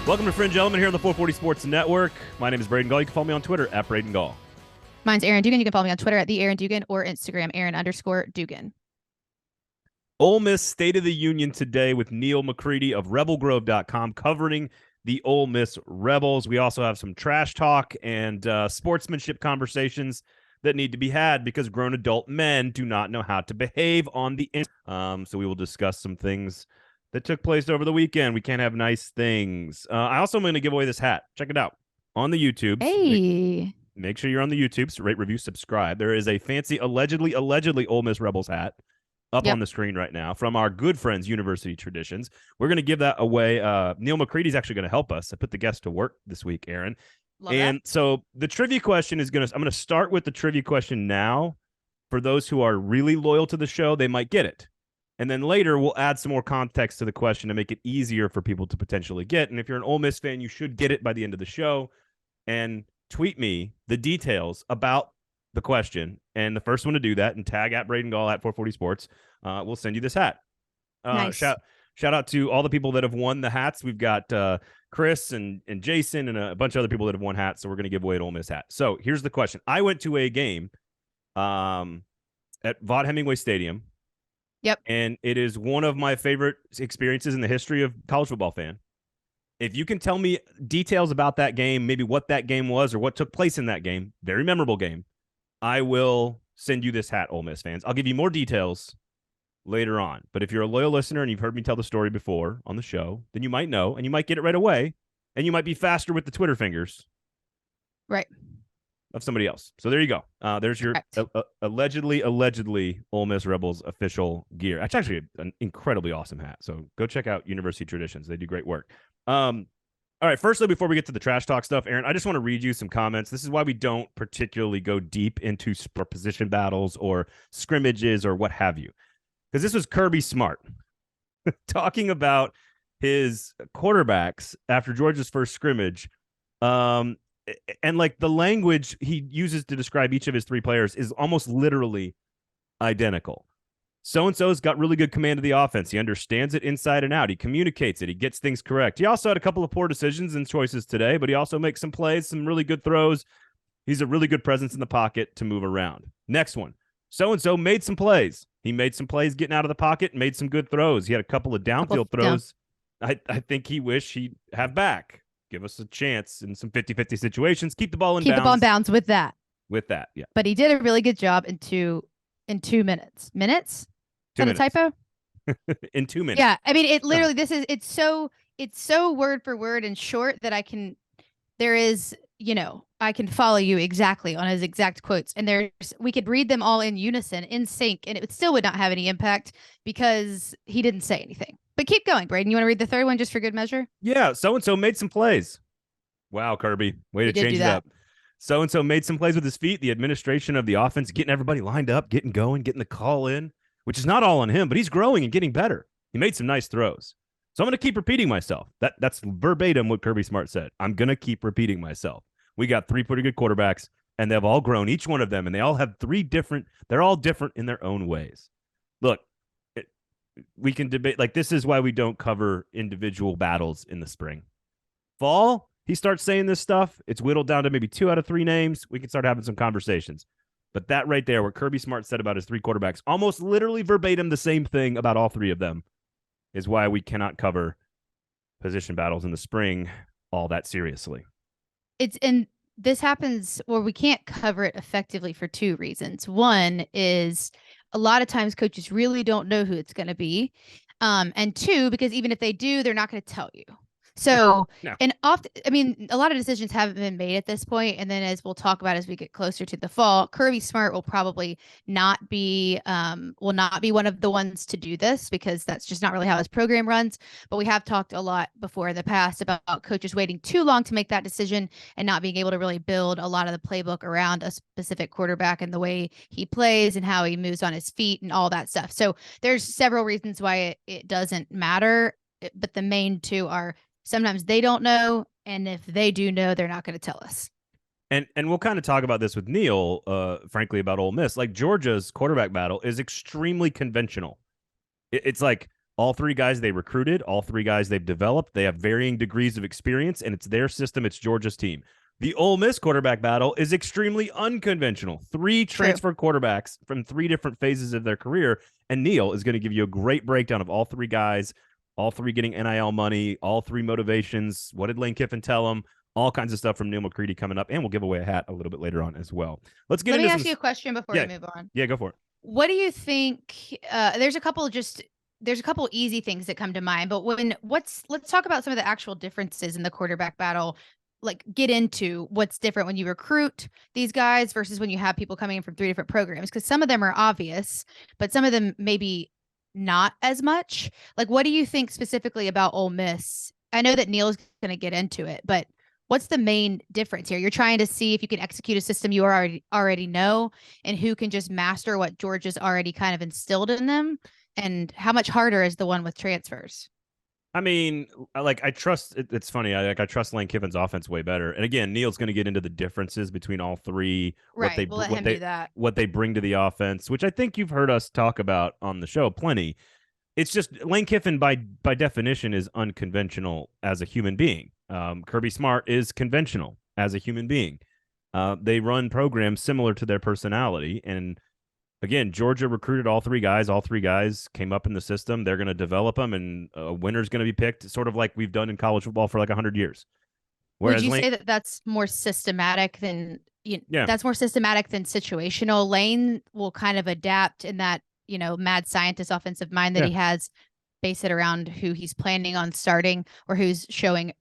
Welcome to Fringe Element here on the 440 Sports Network. My name is Braden Gall. You can follow me on Twitter at Braden Gall. Mine's Erin Dugan. You can follow me on Twitter at the Erin Dugan or Instagram Erin_Dugan. Ole Miss State of the Union today with Neil McCready of rebelgrove.com covering the Ole Miss Rebels. We also have some trash talk and sportsmanship conversations that need to be had because grown adult men do not know how to behave on the internet. So we will discuss some things that took place over the weekend. We can't have nice things. I also am going to give away this hat. Check it out on the YouTube. Hey. Make sure you're on the YouTube. Rate, review, subscribe. There is a fancy, allegedly Ole Miss Rebels hat up on the screen right now from our good friends, University Traditions. We're going to give that away. Neil McCready's actually going to help us. I put the guest to work this week, Erin. So the trivia question is I'm going to start with the trivia question now. For those who are really loyal to the show, they might get it. And then later, we'll add some more context to the question to make it easier for people to potentially get. And if you're an Ole Miss fan, you should get it by the end of the show. And tweet me the details about the question. And the first one to do that and tag at Braden Gall at 440 Sports, we'll send you this hat. Nice. Shout out to all the people that have won the hats. We've got Chris and Jason and a bunch of other people that have won hats. So we're going to give away an Ole Miss hat. So here's the question. I went to a game at Vaught Hemingway Stadium. Yep. And it is one of my favorite experiences in the history of college football fan. If you can tell me details about that game, maybe what that game was or what took place in that game, very memorable game, I will send you this hat, Ole Miss fans. I'll give you more details later on. But if you're a loyal listener and you've heard me tell the story before on the show, then you might know and you might get it right away and you might be faster with the Twitter fingers. Right. Of somebody else. So there you go. There's your allegedly Ole Miss Rebels official gear. It's actually an incredibly awesome hat. So go check out University Traditions. They do great work. All right. Firstly, before we get to the trash talk stuff, Erin, I just want to read you some comments. This is why we don't particularly go deep into position battles or scrimmages or what have you. Because this was Kirby Smart talking about his quarterbacks after Georgia's first scrimmage. And like the language he uses to describe each of his three players is almost literally identical. So-and-so's got really good command of the offense. He understands it inside and out. He communicates it. He gets things correct. He also had a couple of poor decisions and choices today, but he also makes some plays, some really good throws. He's a really good presence in the pocket to move around. Next one. So-and-so made some plays. He made some plays getting out of the pocket, made some good throws. He had a couple of downfield throws I think he wished he'd have back. Give us a chance in some 50-50 situations. Keep the ball in bounds. Keep the ball in bounds with that. With that, yeah. But he did a really good job in 2 minutes. Minutes? Is that a typo? In 2 minutes. Yeah. I mean, it literally, it's so word for word and short that I can follow you exactly on his exact quotes. And we could read them all in unison, in sync, and it still would not have any impact because he didn't say anything. But keep going, Braden. You want to read the third one just for good measure? Yeah, so-and-so made some plays. Wow, Kirby. Way to change it up. So-and-so made some plays with his feet. The administration of the offense, getting everybody lined up, getting going, getting the call in, which is not all on him, but he's growing and getting better. He made some nice throws. So I'm going to keep repeating myself. That's verbatim what Kirby Smart said. I'm going to keep repeating myself. We got three pretty good quarterbacks, and they've all grown, each one of them, and they all have they're all different in their own ways. Look, we can debate, like, this is why we don't cover individual battles in the spring. Fall, he starts saying this stuff. It's whittled down to maybe 2 out of 3 names. We can start having some conversations. But that right there, what Kirby Smart said about his 3 quarterbacks, almost literally verbatim the same thing about all 3 of them, is why we cannot cover position battles in the spring all that seriously. And this happens where we can't cover it effectively for 2 reasons. One is a lot of times coaches really don't know who it's going to be. And 2, because even if they do, they're not going to tell you. So, no. And often, I mean, a lot of decisions haven't been made at this point. And then as we'll talk about as we get closer to the fall, Kirby Smart will probably not be one of the ones to do this because that's just not really how his program runs. But we have talked a lot before in the past about coaches waiting too long to make that decision and not being able to really build a lot of the playbook around a specific quarterback and the way he plays and how he moves on his feet and all that stuff. So there's several reasons why it doesn't matter. But the main 2 are sometimes they don't know, and if they do know, they're not going to tell us. And we'll kind of talk about this with Neil, frankly, about Ole Miss. Like, Georgia's quarterback battle is extremely conventional. It's like All three guys they recruited, all three guys they've developed. They have varying degrees of experience, and it's their system. It's Georgia's team. The Ole Miss quarterback battle is extremely unconventional. Three transfer quarterbacks from three different phases of their career. And Neil is going to give you a great breakdown of all three guys, all three getting NIL money, all three motivations. What did Lane Kiffin tell them? All kinds of stuff from Neil McCready coming up. And we'll give away a hat a little bit later on as well. Let me ask you a question before we move on. Yeah, go for it. What do you think? There's a couple easy things that come to mind, but let's talk about some of the actual differences in the quarterback battle. Like, get into what's different when you recruit these guys versus when you have people coming in from three different programs, because some of them are obvious, but some of them maybe not as much. Like, what do you think specifically about Ole Miss? I know that Neil's going to get into it, but what's the main difference here? You're trying to see if you can execute a system you already know, and who can just master what Georgia's already kind of instilled in them, and how much harder is the one with transfers? I mean, I trust. It's funny. I trust Lane Kiffin's offense way better. And again, Neil's going to get into the differences between all three. Right. What they bring to the offense, which I think you've heard us talk about on the show plenty. It's just Lane Kiffin by definition is unconventional as a human being. Kirby Smart is conventional as a human being. They run programs similar to their personality, and again, Georgia recruited all three guys. All three guys came up in the system. They're going to develop them, and a winner's going to be picked, sort of like we've done in college football for like 100 years. Whereas would you say that that's more systematic than that's more systematic than situational? Lane will kind of adapt in that, mad scientist offensive mind that he has, base it around who he's planning on starting or who's showing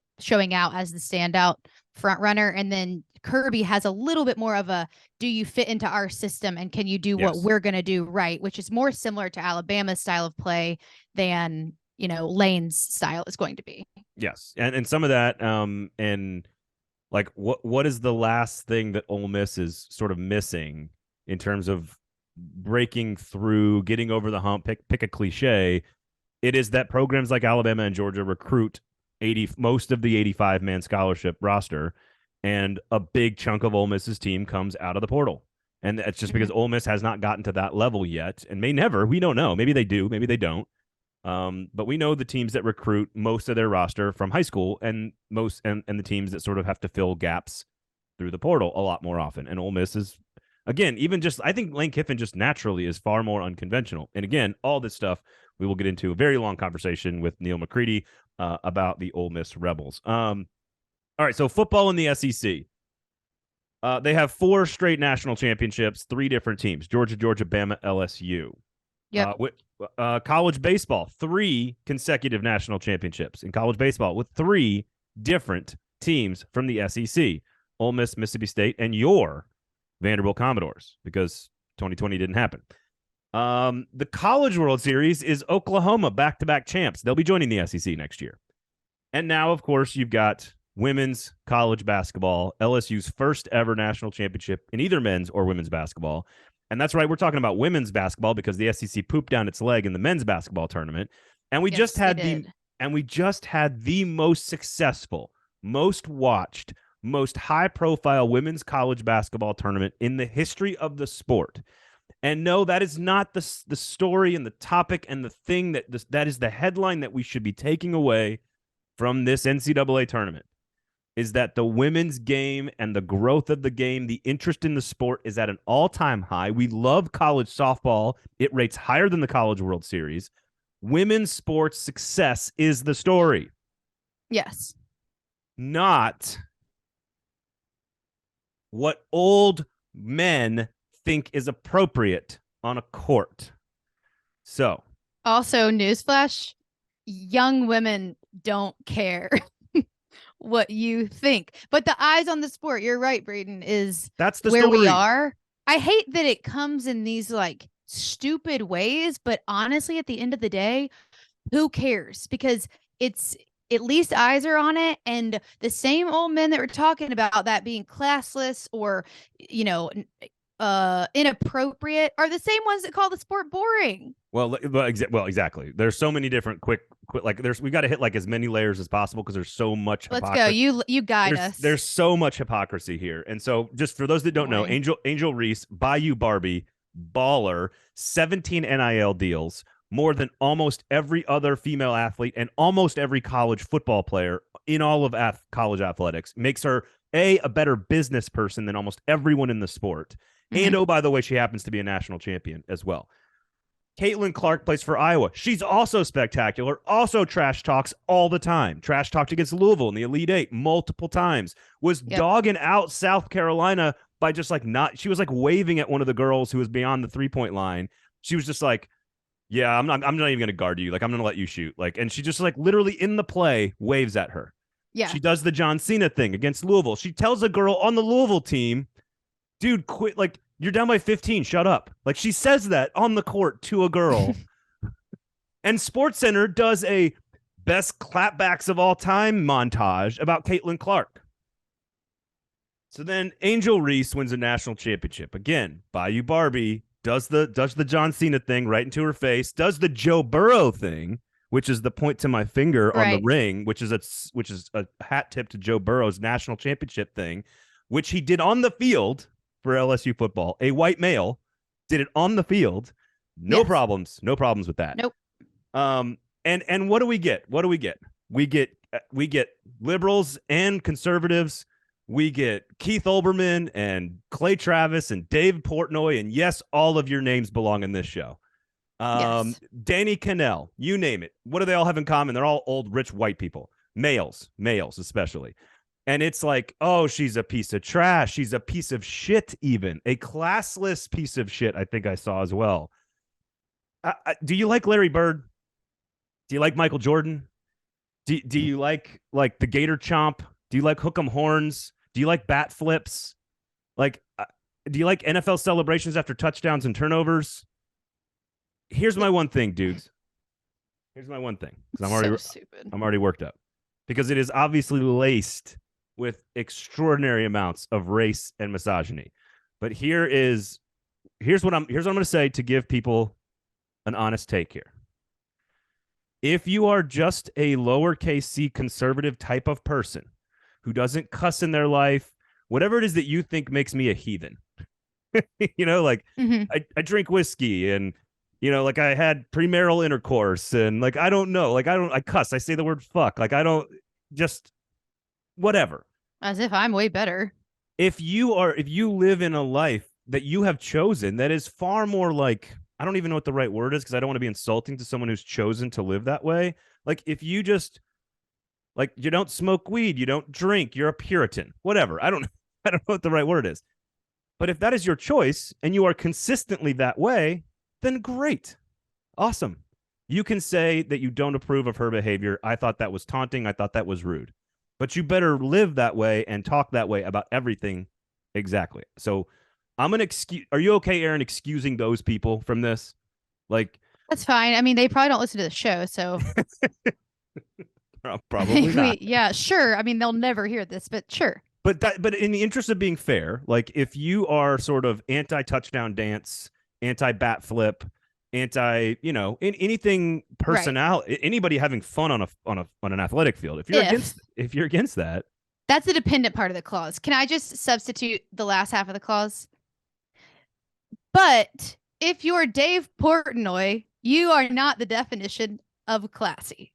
out as the standout front runner. And then Kirby has a little bit more of a, do you fit into our system and can you do what we're going to do right, which is more similar to Alabama's style of play than, Lane's style is going to be. Yes. And some of that, and like what is the last thing that Ole Miss is sort of missing in terms of breaking through, getting over the hump, pick a cliche. It is that programs like Alabama and Georgia recruit most of the 85-man scholarship roster, and a big chunk of Ole Miss's team comes out of the portal. And that's just because Ole Miss has not gotten to that level yet, and may never. We don't know. Maybe they do. Maybe they don't. But we know the teams that recruit most of their roster from high school, and the teams that sort of have to fill gaps through the portal a lot more often. And Ole Miss is, again, I think Lane Kiffin just naturally is far more unconventional. And again, all this stuff we will get into a very long conversation with Neil McCready about the Ole Miss Rebels. All right, so football in the SEC. They have 4 straight national championships, 3 different teams: Georgia, Bama, LSU. Yeah. College baseball, 3 consecutive national championships in college baseball with 3 different teams from the SEC: Ole Miss, Mississippi State, and your Vanderbilt Commodores, because 2020 didn't happen. The College World Series is Oklahoma back-to-back champs. They'll be joining the SEC next year. And now, of course, you've got women's college basketball, LSU's first ever national championship in either men's or women's basketball. And that's right, we're talking about women's basketball because the SEC pooped down its leg in the men's basketball tournament. And we just had the most successful, most watched, most high-profile women's college basketball tournament in the history of the sport. And no, that is not the story and the topic and the thing that is the headline that we should be taking away from this NCAA tournament, is that the women's game and the growth of the game, the interest in the sport is at an all-time high. We love college softball. It rates higher than the College World Series. Women's sports success is the story. Yes. Not what old men think is appropriate on a court. So, also, newsflash, young women don't care what you think, but the eyes on the sport, you're right, Braden, that's the where story. We are. I hate that it comes in these like stupid ways, but honestly, at the end of the day, who cares? Because it's at least eyes are on it, and the same old men that were talking about that being classless or inappropriate are the same ones that call the sport boring. Well, exactly. There's so many different quick like we've got to hit like as many layers as possible because there's so much hypocrisy. Let's go. You guide us. There's so much hypocrisy here. And so just for those that don't know, Angel Reese, Bayou Barbie, baller, 17 NIL deals, more than almost every other female athlete and almost every college football player in all of college athletics, makes her a better business person than almost everyone in the sport. Mm-hmm. And, oh, by the way, she happens to be a national champion as well. Caitlin Clark plays for Iowa. She's also spectacular, also trash talks all the time. Trash talked against Louisville in the Elite Eight multiple times. Was dogging out South Carolina by just like not – she was like waving at one of the girls who was beyond the three-point line. She was just like, yeah, I'm not even going to guard you. Like, I'm going to let you shoot. Like, and she just like literally in the play waves at her. Yeah. She does the John Cena thing against Louisville. She tells a girl on the Louisville team, dude, quit. Like, you're down by 15. Shut up. Like, she says that on the court to a girl. And SportsCenter does a best clapbacks of all time montage about Caitlin Clark. So then Angel Reese wins a national championship. Again, Bayou Barbie does the John Cena thing right into her face, does the Joe Burrow thing, which is the point to my finger on the ring, which is a hat tip to Joe Burrow's national championship thing, which he did on the field for LSU football. A white male did it on the field. No problems with that. Nope. And what do we get? We get liberals and conservatives. We get Keith Olbermann and Clay Travis and Dave Portnoy. And yes, all of your names belong in this show. Danny Cannell, you name it. What do they all have in common? They're all old, rich, white people. Males especially. And it's like, oh, she's a piece of trash. She's a piece of shit, even. A classless piece of shit, I think I saw as well. Do you like Larry Bird? Do you like Michael Jordan? Do you like the Gator Chomp? Do you like hook 'em horns? Do you like bat flips? Like, do you like NFL celebrations after touchdowns and turnovers? Here's my one thing, dudes. Here's my one thing. Because I'm already worked up. Because it is obviously laced with extraordinary amounts of race and misogyny. But here's what I'm going to say to give people an honest take here. If you are just a lowercase c conservative type of person who doesn't cuss in their life, whatever it is that you think makes me a heathen, like I drink whiskey and, like I had premarital intercourse and like, I don't know, like I cuss, I say the word fuck, like I don't just whatever. As if I'm way better. If you live in a life that you have chosen that is far more like, I don't even know what the right word is because I don't want to be insulting to someone who's chosen to live that way. Like if you just like, you don't smoke weed, you don't drink, you're a Puritan, whatever. I don't know what the right word is. But if that is your choice and you are consistently that way, then great. Awesome. You can say that you don't approve of her behavior. I thought that was taunting. I thought that was rude. But you better live that way and talk that way about everything. Exactly. So I'm going to excuse. Are you okay, Erin, excusing those people from this? Like, that's fine. I mean, they probably don't listen to the show, so. Probably not. Yeah, sure. I mean, they'll never hear this, but sure. But in the interest of being fair, like if you are sort of anti-touchdown dance, anti-bat flip, anti, anything personality, anybody having fun on an athletic field, if you're against that, that's the dependent part of the clause. Can I just substitute the last half of the clause? But if you're Dave Portnoy, you are not the definition of classy.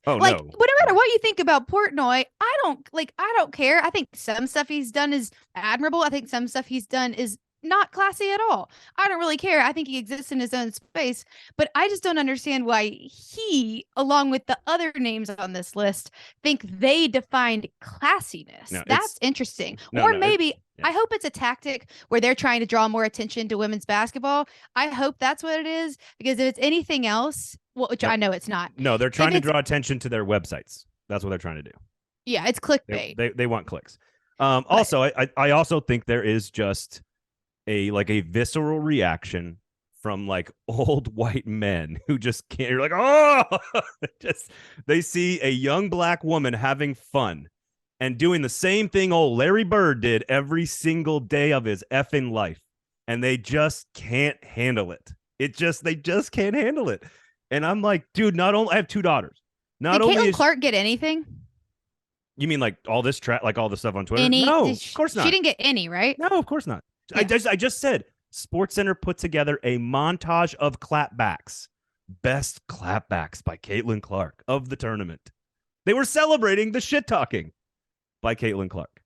Oh, like, no. No matter what you think about Portnoy, I don't care. I think some stuff he's done is admirable. I think some stuff he's done is not classy at all. I don't really care. I think he exists in his own space, but I just don't understand why he, along with the other names on this list, think they defined classiness. No, that's interesting. I hope it's a tactic where they're trying to draw more attention to women's basketball. I hope that's what it is, because if it's anything else, which I know it's not. No, they're trying to draw attention to their websites. That's what they're trying to do. Yeah, it's clickbait. They want clicks. Also, I also think there is just a visceral reaction from like old white men who just can't. You're like, oh, they see a young black woman having fun and doing the same thing old Larry Bird did every single day of his effing life, and they just can't handle it. They just can't handle it. And I'm like, dude, I have two daughters. Did Caitlin Clark get anything? You mean like all this like all the stuff on Twitter? No, of course not. She didn't get any, right? No, of course not. Yeah. I just said SportsCenter put together a montage of clapbacks best clapbacks by Caitlin Clark of the tournament. They were celebrating the shit talking by Caitlin Clark.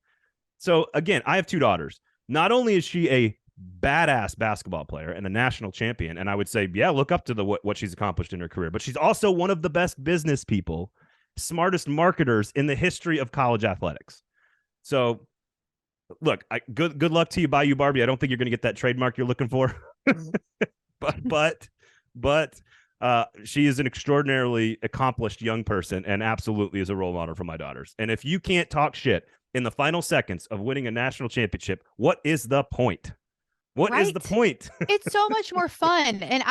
So again, I have two daughters. Not only is she a badass basketball player and a national champion, and I would say, yeah, look up to what she's accomplished in her career, but she's also one of the best business people, smartest marketers in the history of college athletics. So look, good luck to you, Bayou Barbie. I don't think you're going to get that trademark you're looking for. but she is an extraordinarily accomplished young person and absolutely is a role model for my daughters. And if you can't talk shit in the final seconds of winning a national championship, what is the point? What is the point? It's so much more fun. And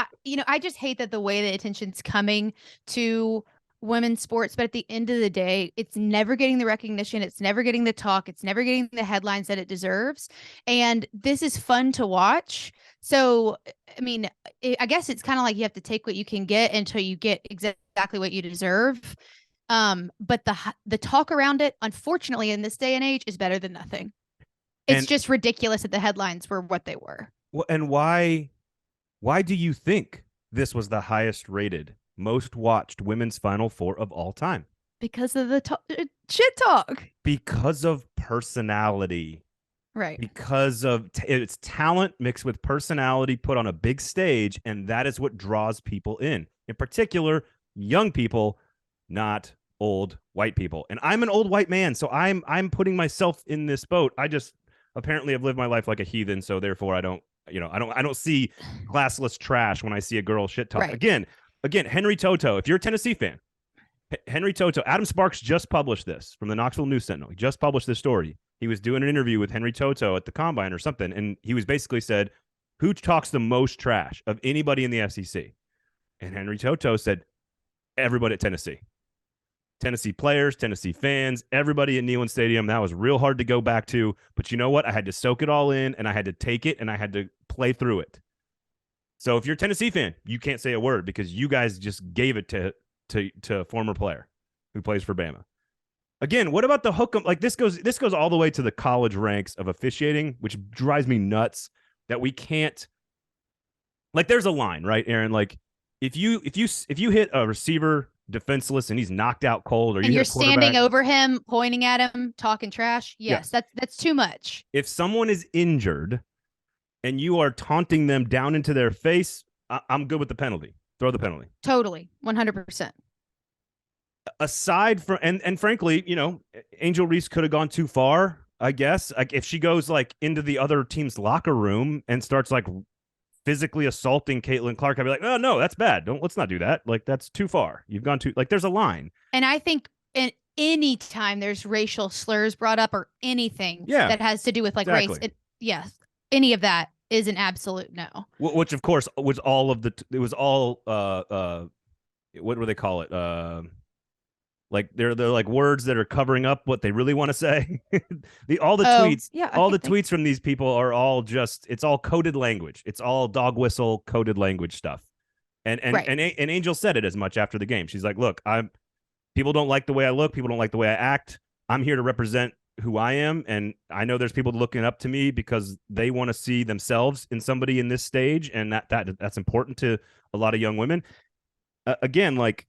I just hate that the way the attention's coming to women's sports, but at the end of the day, it's never getting the recognition. It's never getting the talk. It's never getting the headlines that it deserves. And this is fun to watch. So, I mean, I guess it's kind of like you have to take what you can get until you get exactly what you deserve. But the talk around it, unfortunately, in this day and age, is better than nothing. It's just ridiculous that the headlines were what they were. Well, and why do you think this was the highest rated, most watched women's Final Four of all time? Because of the shit talk. Because of personality. Right. Because of it's talent mixed with personality put on a big stage, and that is what draws people in particular, young people, not old white people. And I'm an old white man, so I'm putting myself in this boat. I just apparently have lived my life like a heathen, so therefore I don't see classless trash when I see a girl shit talk. Right. Again, Henry Toto, if you're a Tennessee fan, Henry Toto, Adam Sparks just published this from the Knoxville News Sentinel. He just published this story. He was doing an interview with Henry Toto at the Combine or something, and he was basically said, who talks the most trash of anybody in the SEC? And Henry Toto said, everybody at Tennessee. Tennessee players, Tennessee fans, everybody at Neyland Stadium. That was real hard to go back to. But you know what? I had to soak it all in, and I had to take it, and I had to play through it. So if you're a Tennessee fan, you can't say a word because you guys just gave it to a former player who plays for Bama. Again, what about the hook? Like this goes all the way to the college ranks of officiating, which drives me nuts that we can't. Like, there's a line, right, Erin? Like, if you hit a receiver defenseless and he's knocked out cold, or you're standing over him, pointing at him, talking trash. Yes, that's too much. If someone is injured and you are taunting them down into their face, I'm good with the penalty. Throw the penalty. Totally. 100%. Aside from, and frankly, Angel Reese could have gone too far, I guess. Like, if she goes like into the other team's locker room and starts like physically assaulting Caitlin Clark, I'd be like, oh no, that's bad. Let's not do that. Like, that's too far. You've gone too, like, there's a line. And I think any time there's racial slurs brought up or anything that has to do with like race, any of that is an absolute no. Which of course was all of what do they call it? Like they're like words that are covering up what they really want to say. all the tweets from these people are all it's all coded language. It's all dog whistle coded language stuff. And Angel said it as much after the game. She's like, look, people don't like the way I look. People don't like the way I act. I'm here to represent who I am. And I know there's people looking up to me because they want to see themselves in somebody in this stage. And that's important to a lot of young women. Again, like,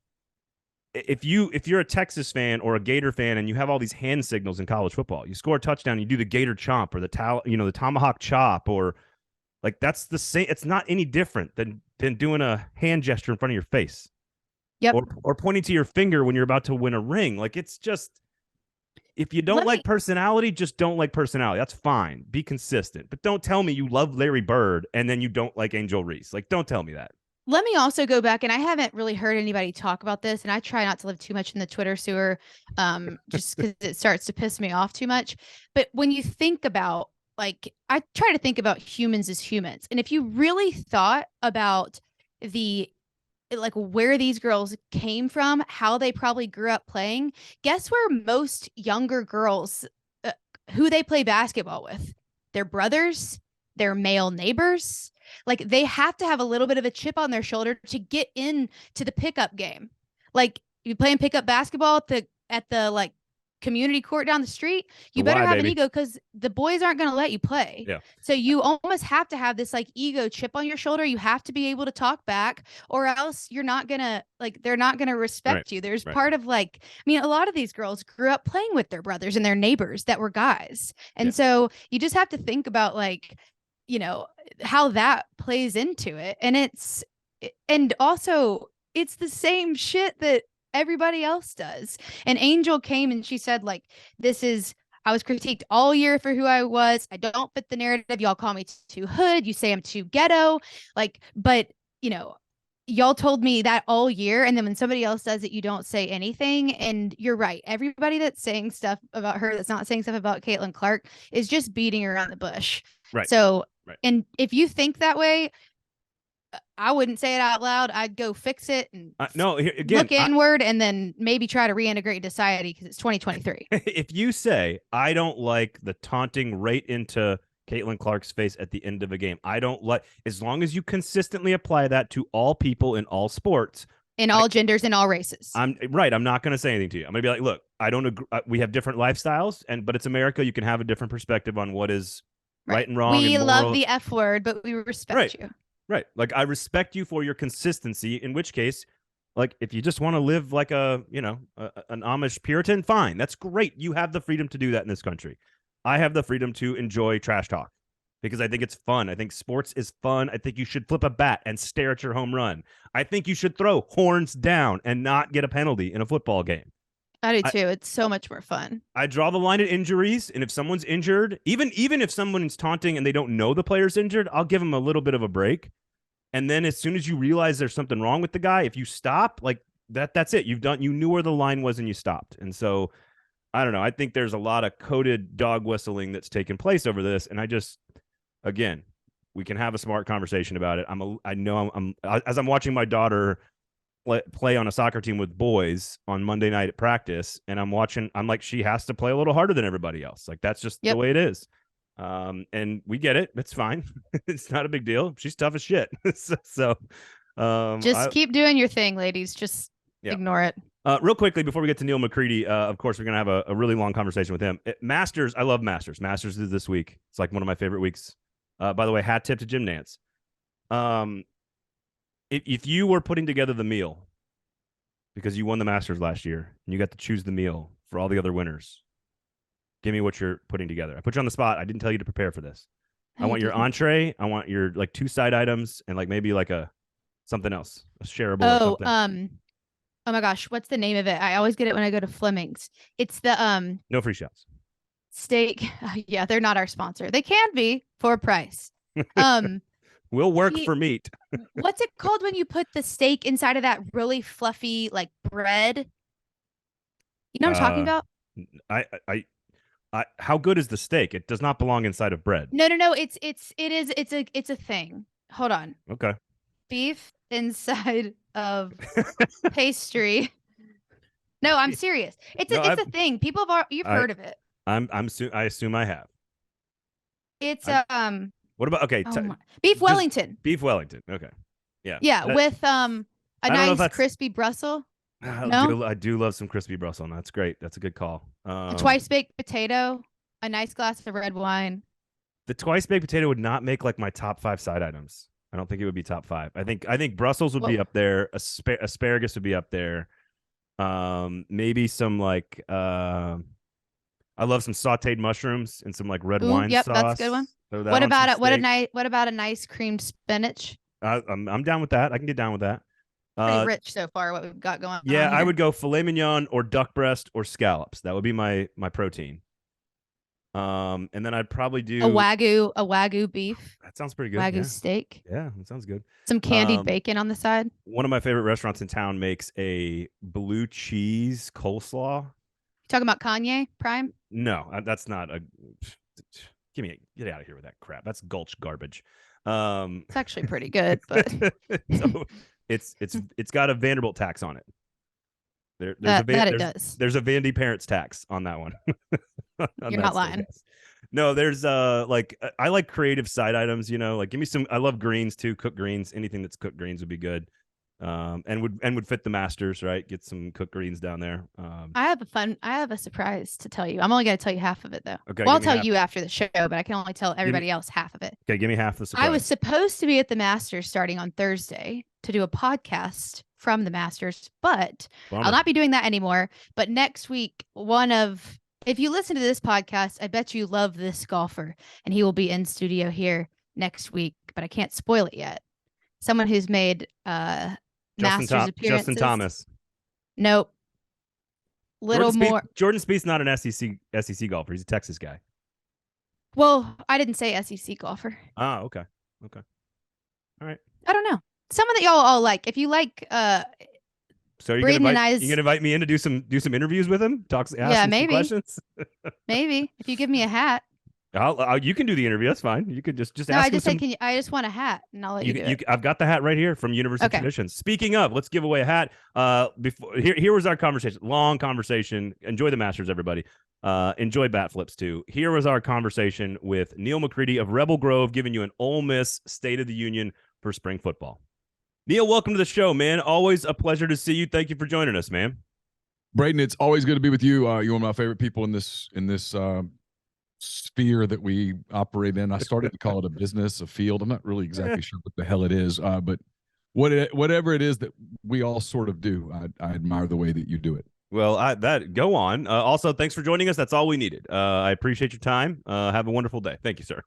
if you're a Texas fan or a Gator fan and you have all these hand signals in college football, you score a touchdown, you do the Gator chomp or the tomahawk chop, or like, that's the same. It's not any different than doing a hand gesture in front of your face. Yep. Or pointing to your finger when you're about to win a ring. Like, it's just, if you don't like personality, just don't like personality. That's fine. Be consistent. But don't tell me you love Larry Bird and then you don't like Angel Reese. Like, don't tell me that. Let me also go back, and I haven't really heard anybody talk about this, and I try not to live too much in the Twitter sewer, just because it starts to piss me off too much. But when you think about, like, I try to think about humans as humans, and if you really thought about where these girls came from, how they probably grew up playing, guess where most younger girls, who they play basketball with? Their brothers, their male neighbors. Like, they have to have a little bit of a chip on their shoulder to get into the pickup game. Like, you playing pickup basketball at the like community court down the street, you The better why, have an baby. ego, because the boys aren't going to let you play. Yeah. So you almost have to have this like ego chip on your shoulder. You have to be able to talk back, or else you're not going to like, they're not going to respect you. There's part of like, I mean, a lot of these girls grew up playing with their brothers and their neighbors that were guys. And so you just have to think about like, you know, how that plays into it. And also it's the same shit that everybody else does. And Angel came and she said, like, I was critiqued all year for who I was. I don't fit the narrative. Y'all call me too hood. You say I'm too ghetto. Like, but you know, y'all told me that all year. And then when somebody else does it, you don't say anything. And you're right. Everybody that's saying stuff about her, that's not saying stuff about Caitlin Clark, is just beating around the bush. Right. So, and if you think that way, I wouldn't say it out loud. I'd go fix it and look inward and then maybe try to reintegrate into society, because it's 2023. If you say, I don't like the taunting right into Caitlin Clark's face at the end of a game, I don't like, as long as you consistently apply that to all people in all sports, in all genders, in all races. I'm not going to say anything to you. I'm going to be like, look, I don't agree. We have different lifestyles, but it's America. You can have a different perspective on what is right and wrong. We love the F word, but we respect you. Right. Like, I respect you for your consistency, in which case, like, if you just want to live like an Amish Puritan, fine. That's great. You have the freedom to do that in this country. I have the freedom to enjoy trash talk because I think it's fun. I think sports is fun. I think you should flip a bat and stare at your home run. I think you should throw horns down and not get a penalty in a football game. I do too. It's so much more fun. I draw the line at injuries, and if someone's injured, even if someone's taunting and they don't know the player's injured, I'll give them a little bit of a break. And then as soon as you realize there's something wrong with the guy, if you stop, like that's it. You knew where the line was and you stopped. And so I don't know. I think there's a lot of coded dog whistling that's taken place over this. And again, we can have a smart conversation about it. As I'm watching my daughter play on a soccer team with boys on Monday night at practice, and I'm like, she has to play a little harder than everybody else. Like, that's just the way it is. And we get it. It's fine. It's not a big deal. She's tough as shit. Just keep doing your thing, ladies. Just ignore it. Real quickly, before we get to Neil McCready, of course, we're going to have a really long conversation with him. Masters, I love Masters. Masters is this week. It's like one of my favorite weeks. By the way, hat tip to Jim Nance. If you were putting together the meal, because you won the Masters last year, and you got to choose the meal for all the other winners, give me what you're putting together. I put you on the spot. I didn't tell you to prepare for this. I want your entree. I want your like 2 side items and like maybe like something else, a shareable. Oh, oh my gosh, what's the name of it? I always get it when I go to Fleming's. It's the no free shots. Steak. Yeah, they're not our sponsor. They can be for a price. We'll work for meat. What's it called when you put the steak inside of that really fluffy like bread? You know what I'm talking about? How good is the steak? It does not belong inside of bread. No. It's a thing. Hold on. Okay. Beef inside of pastry. No, I'm serious. It's a thing. People you've heard of it. I assume I have. It's What about beef Wellington? Beef Wellington. Okay. Yeah. Yeah, with a nice crispy Brussels. I do love some crispy Brussels. That's great. That's a good call. A twice baked potato, a nice glass of red wine. The twice baked potato would not make like my top 5 side items. I don't think it would be top 5. I think Brussels would be up there. Asparagus would be up there. Maybe some like I love some sautéed mushrooms and some like red wine sauce. That's a good one. What about a nice creamed spinach? I'm down with that. I can get down with that. Pretty rich so far, what we've got going on. Yeah, I would go filet mignon or duck breast or scallops. That would be my protein. And then I'd probably do a wagyu beef. That sounds pretty good. Wagyu steak. Yeah, that sounds good. Some candied bacon on the side. One of my favorite restaurants in town makes a blue cheese coleslaw. You talking about Kanye Prime? No, that's not a. Get out of here with that crap. That's Gulch garbage. It's actually pretty good, but so it's got a Vanderbilt tax on it. It does. There's a Vandy Parents tax on that one. You're not lying. No, there's I like creative side items. Like give me some. I love greens too. Cooked greens. Anything that's cooked greens would be good. and would fit the Masters, right? Get some cooked greens down there. I have a surprise to tell you. I'm only going to tell you half of it though. Okay, well, I'll tell you after the show, but I can only tell everybody else half of it. Okay, give me half the surprise. I was supposed to be at the Masters starting on Thursday to do a podcast from the Masters, but I'll not be doing that anymore. But next week, if you listen to this podcast, I bet you love this golfer, and he will be in studio here next week, but I can't spoil it yet. Someone who's made Masters appearances. Justin Thomas. Nope. More. Jordan Spieth's not an SEC golfer. He's a Texas guy. Well, I didn't say SEC golfer. Ah, okay. All right. I don't know. Someone that y'all all like. If you like so you're gonna invite me in to do some interviews with him? Ask him maybe. Some questions? Maybe. If you give me a hat. You can do the interview. That's fine. You could just no, ask. I just say, I just want a hat, and I'll let you do it. I've got the hat right here from University Traditions. Speaking of, let's give away a hat. Here was our conversation. Long conversation. Enjoy the Masters, everybody. Enjoy bat flips too. Here was our conversation with Neil McCready of Rebel Grove, giving you an Ole Miss State of the Union for spring football. Neil, welcome to the show, man. Always a pleasure to see you. Thank you for joining us, man. Braden, it's always good to be with you. You're one of my favorite people in this sphere that we operate in. I started to call it a business, a field. I'm not really exactly sure what the hell it is, but whatever it is that we all sort of do, I admire the way that you do it. Well, go on. Also, thanks for joining us. That's all we needed. I appreciate your time. Have a wonderful day. Thank you, sir.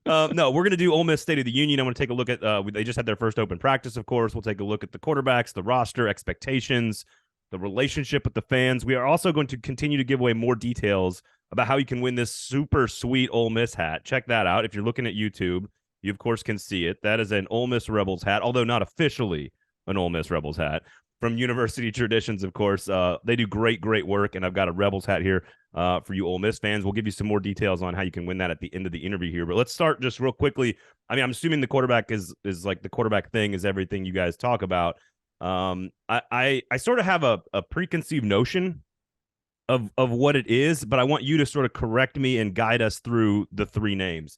No, we're going to do Ole Miss State of the Union. I want to take a look at they just had their first open practice, of course. We'll take a look at the quarterbacks, the roster, expectations, the relationship with the fans. We are also going to continue to give away more details about how you can win this super sweet Ole Miss hat. Check that out. If you're looking at YouTube, you, of course, can see it. That is an Ole Miss Rebels hat, although not officially an Ole Miss Rebels hat. From University Traditions, of course. They do great work, and I've got a Rebels hat here for you Ole Miss fans. We'll give you some more details on how you can win that at the end of the interview here. But let's start just real quickly. I mean, I'm assuming the quarterback is like the quarterback thing is everything you guys talk about. I sort of have a preconceived notion of what it is, but I want you to sort of correct me and guide us through the three names.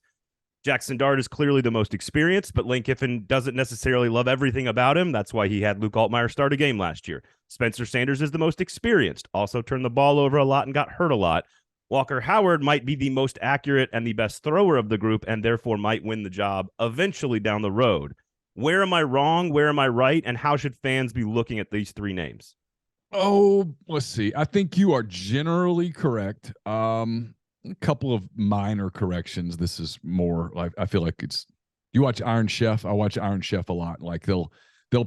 Jaxson Dart is clearly the most experienced, but Lane Kiffin doesn't necessarily love everything about him. That's why he had Luke Altmyer start a game last year. Spencer Sanders is the most experienced, also turned the ball over a lot and got hurt a lot. Walker Howard might be the most accurate and the best thrower of the group, and therefore might win the job eventually down the road. Where am I wrong? Where am I right? And how should fans be looking at these three names? Oh, let's see. I think you are generally correct. A couple of minor corrections. This is more like, I feel like you watch Iron Chef. I watch Iron Chef a lot. Like they'll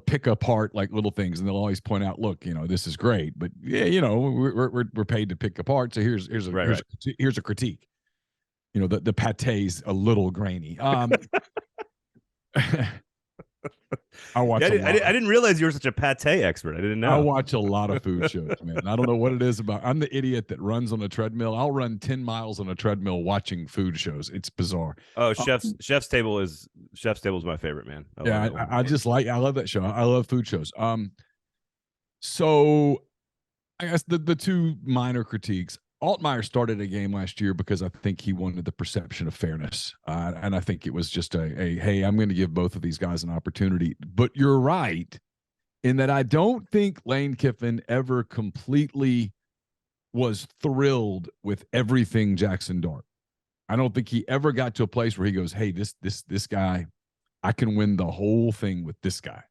pick apart like little things, and they'll always point out, look, this is great, but yeah, we're paid to pick apart. So here's a critique. The pate's a little grainy. I watch. I didn't realize you were such a pate expert. I didn't know. I watch a lot of food shows, man. I don't know what it is about. I'm the idiot that runs on a treadmill. I'll run 10 miles on a treadmill watching food shows. It's bizarre. Oh, Chef's Table is my favorite, man. I love that show. I love food shows. So I guess the two minor critiques. Altmyer started a game last year because I think he wanted the perception of fairness. And I think it was just hey, I'm going to give both of these guys an opportunity. But you're right in that I don't think Lane Kiffin ever completely was thrilled with everything Jaxson Dart. I don't think he ever got to a place where he goes, hey, this guy, I can win the whole thing with this guy.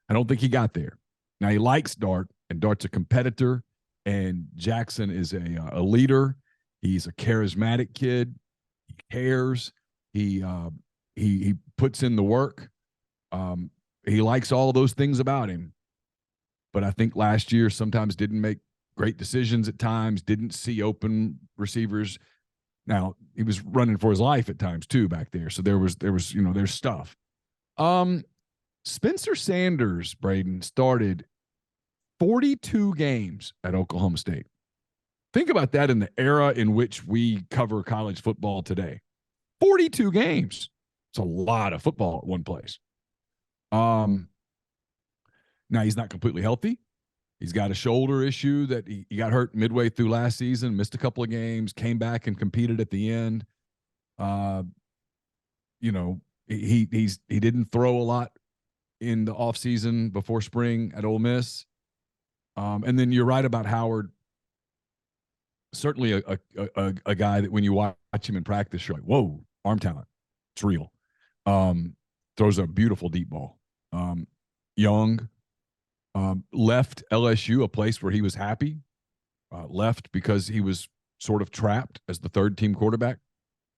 I don't think he got there. Now, he likes Dart, and Dart's a competitor. And Jaxson is a leader. He's a charismatic kid. He cares. He puts in the work. He likes all those things about him. But I think last year sometimes didn't make great decisions at times, didn't see open receivers. Now, he was running for his life at times too back there. So there's stuff. Spencer Sanders, Braden, started 42 games at Oklahoma State. Think about that in the era in which we cover college football today. 42 games. It's a lot of football at one place. Now, he's not completely healthy. He's got a shoulder issue that he got hurt midway through last season, missed a couple of games, came back and competed at the end. He didn't throw a lot in the offseason before spring at Ole Miss. And then you're right about Howard. Certainly a guy that when you watch him in practice, you're like, whoa, arm talent. It's real. Throws a beautiful deep ball. Young. Left LSU, a place where he was happy. Left because he was sort of trapped as the third-team quarterback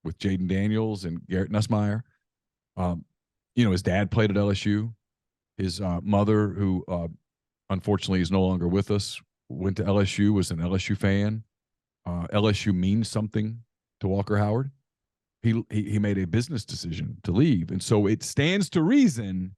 with Jaden Daniels and Garrett Nussmeier. His dad played at LSU. His mother, who unfortunately is no longer with us, went to LSU, was an LSU fan. LSU means something to Walker Howard. He made a business decision to leave. And so it stands to reason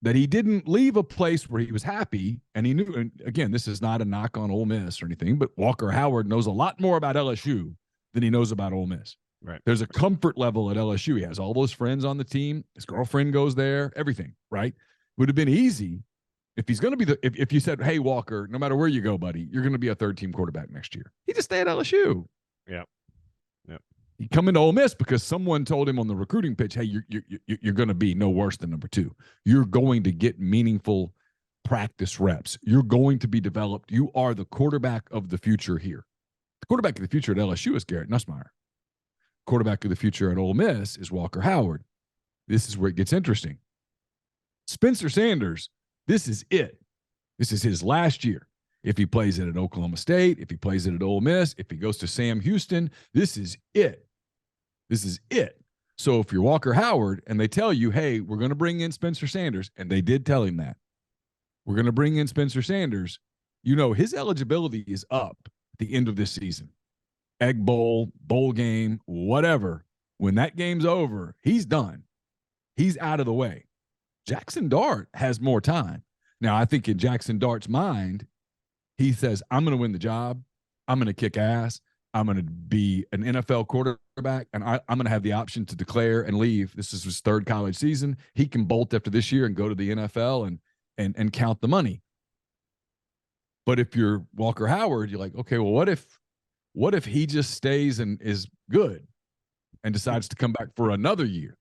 that he didn't leave a place where he was happy. And he knew, and again, this is not a knock on Ole Miss or anything, but Walker Howard knows a lot more about LSU than he knows about Ole Miss. Right. There's a comfort level at LSU. He has all those friends on the team. His girlfriend goes there, everything, right? Would have been easy if he's going to be if you said, hey, Walker, no matter where you go, buddy, you're going to be a third-team quarterback next year. He just stay at LSU. Yeah. He come into Ole Miss because someone told him on the recruiting pitch, hey, you're going to be no worse than number 2. You're going to get meaningful practice reps. You're going to be developed. You are the quarterback of the future here. The quarterback of the future at LSU is Garrett Nussmeier. Quarterback of the future at Ole Miss is Walker Howard. This is where it gets interesting. Spencer Sanders, this is it. This is his last year. If he plays it at Oklahoma State, if he plays it at Ole Miss, if he goes to Sam Houston, this is it. This is it. So if you're Walker Howard and they tell you, hey, we're going to bring in Spencer Sanders, and they did tell him that, we're going to bring in Spencer Sanders, his eligibility is up at the end of this season. Egg Bowl, bowl game, whatever. When that game's over, he's done. He's out of the way. Jaxson Dart has more time. Now, I think in Jaxson Dart's mind, he says, I'm going to win the job. I'm going to kick ass. I'm going to be an NFL quarterback, and I'm going to have the option to declare and leave. This is his third college season. He can bolt after this year and go to the NFL and count the money. But if you're Walker Howard, you're like, okay, well, what if he just stays and is good and decides to come back for another year?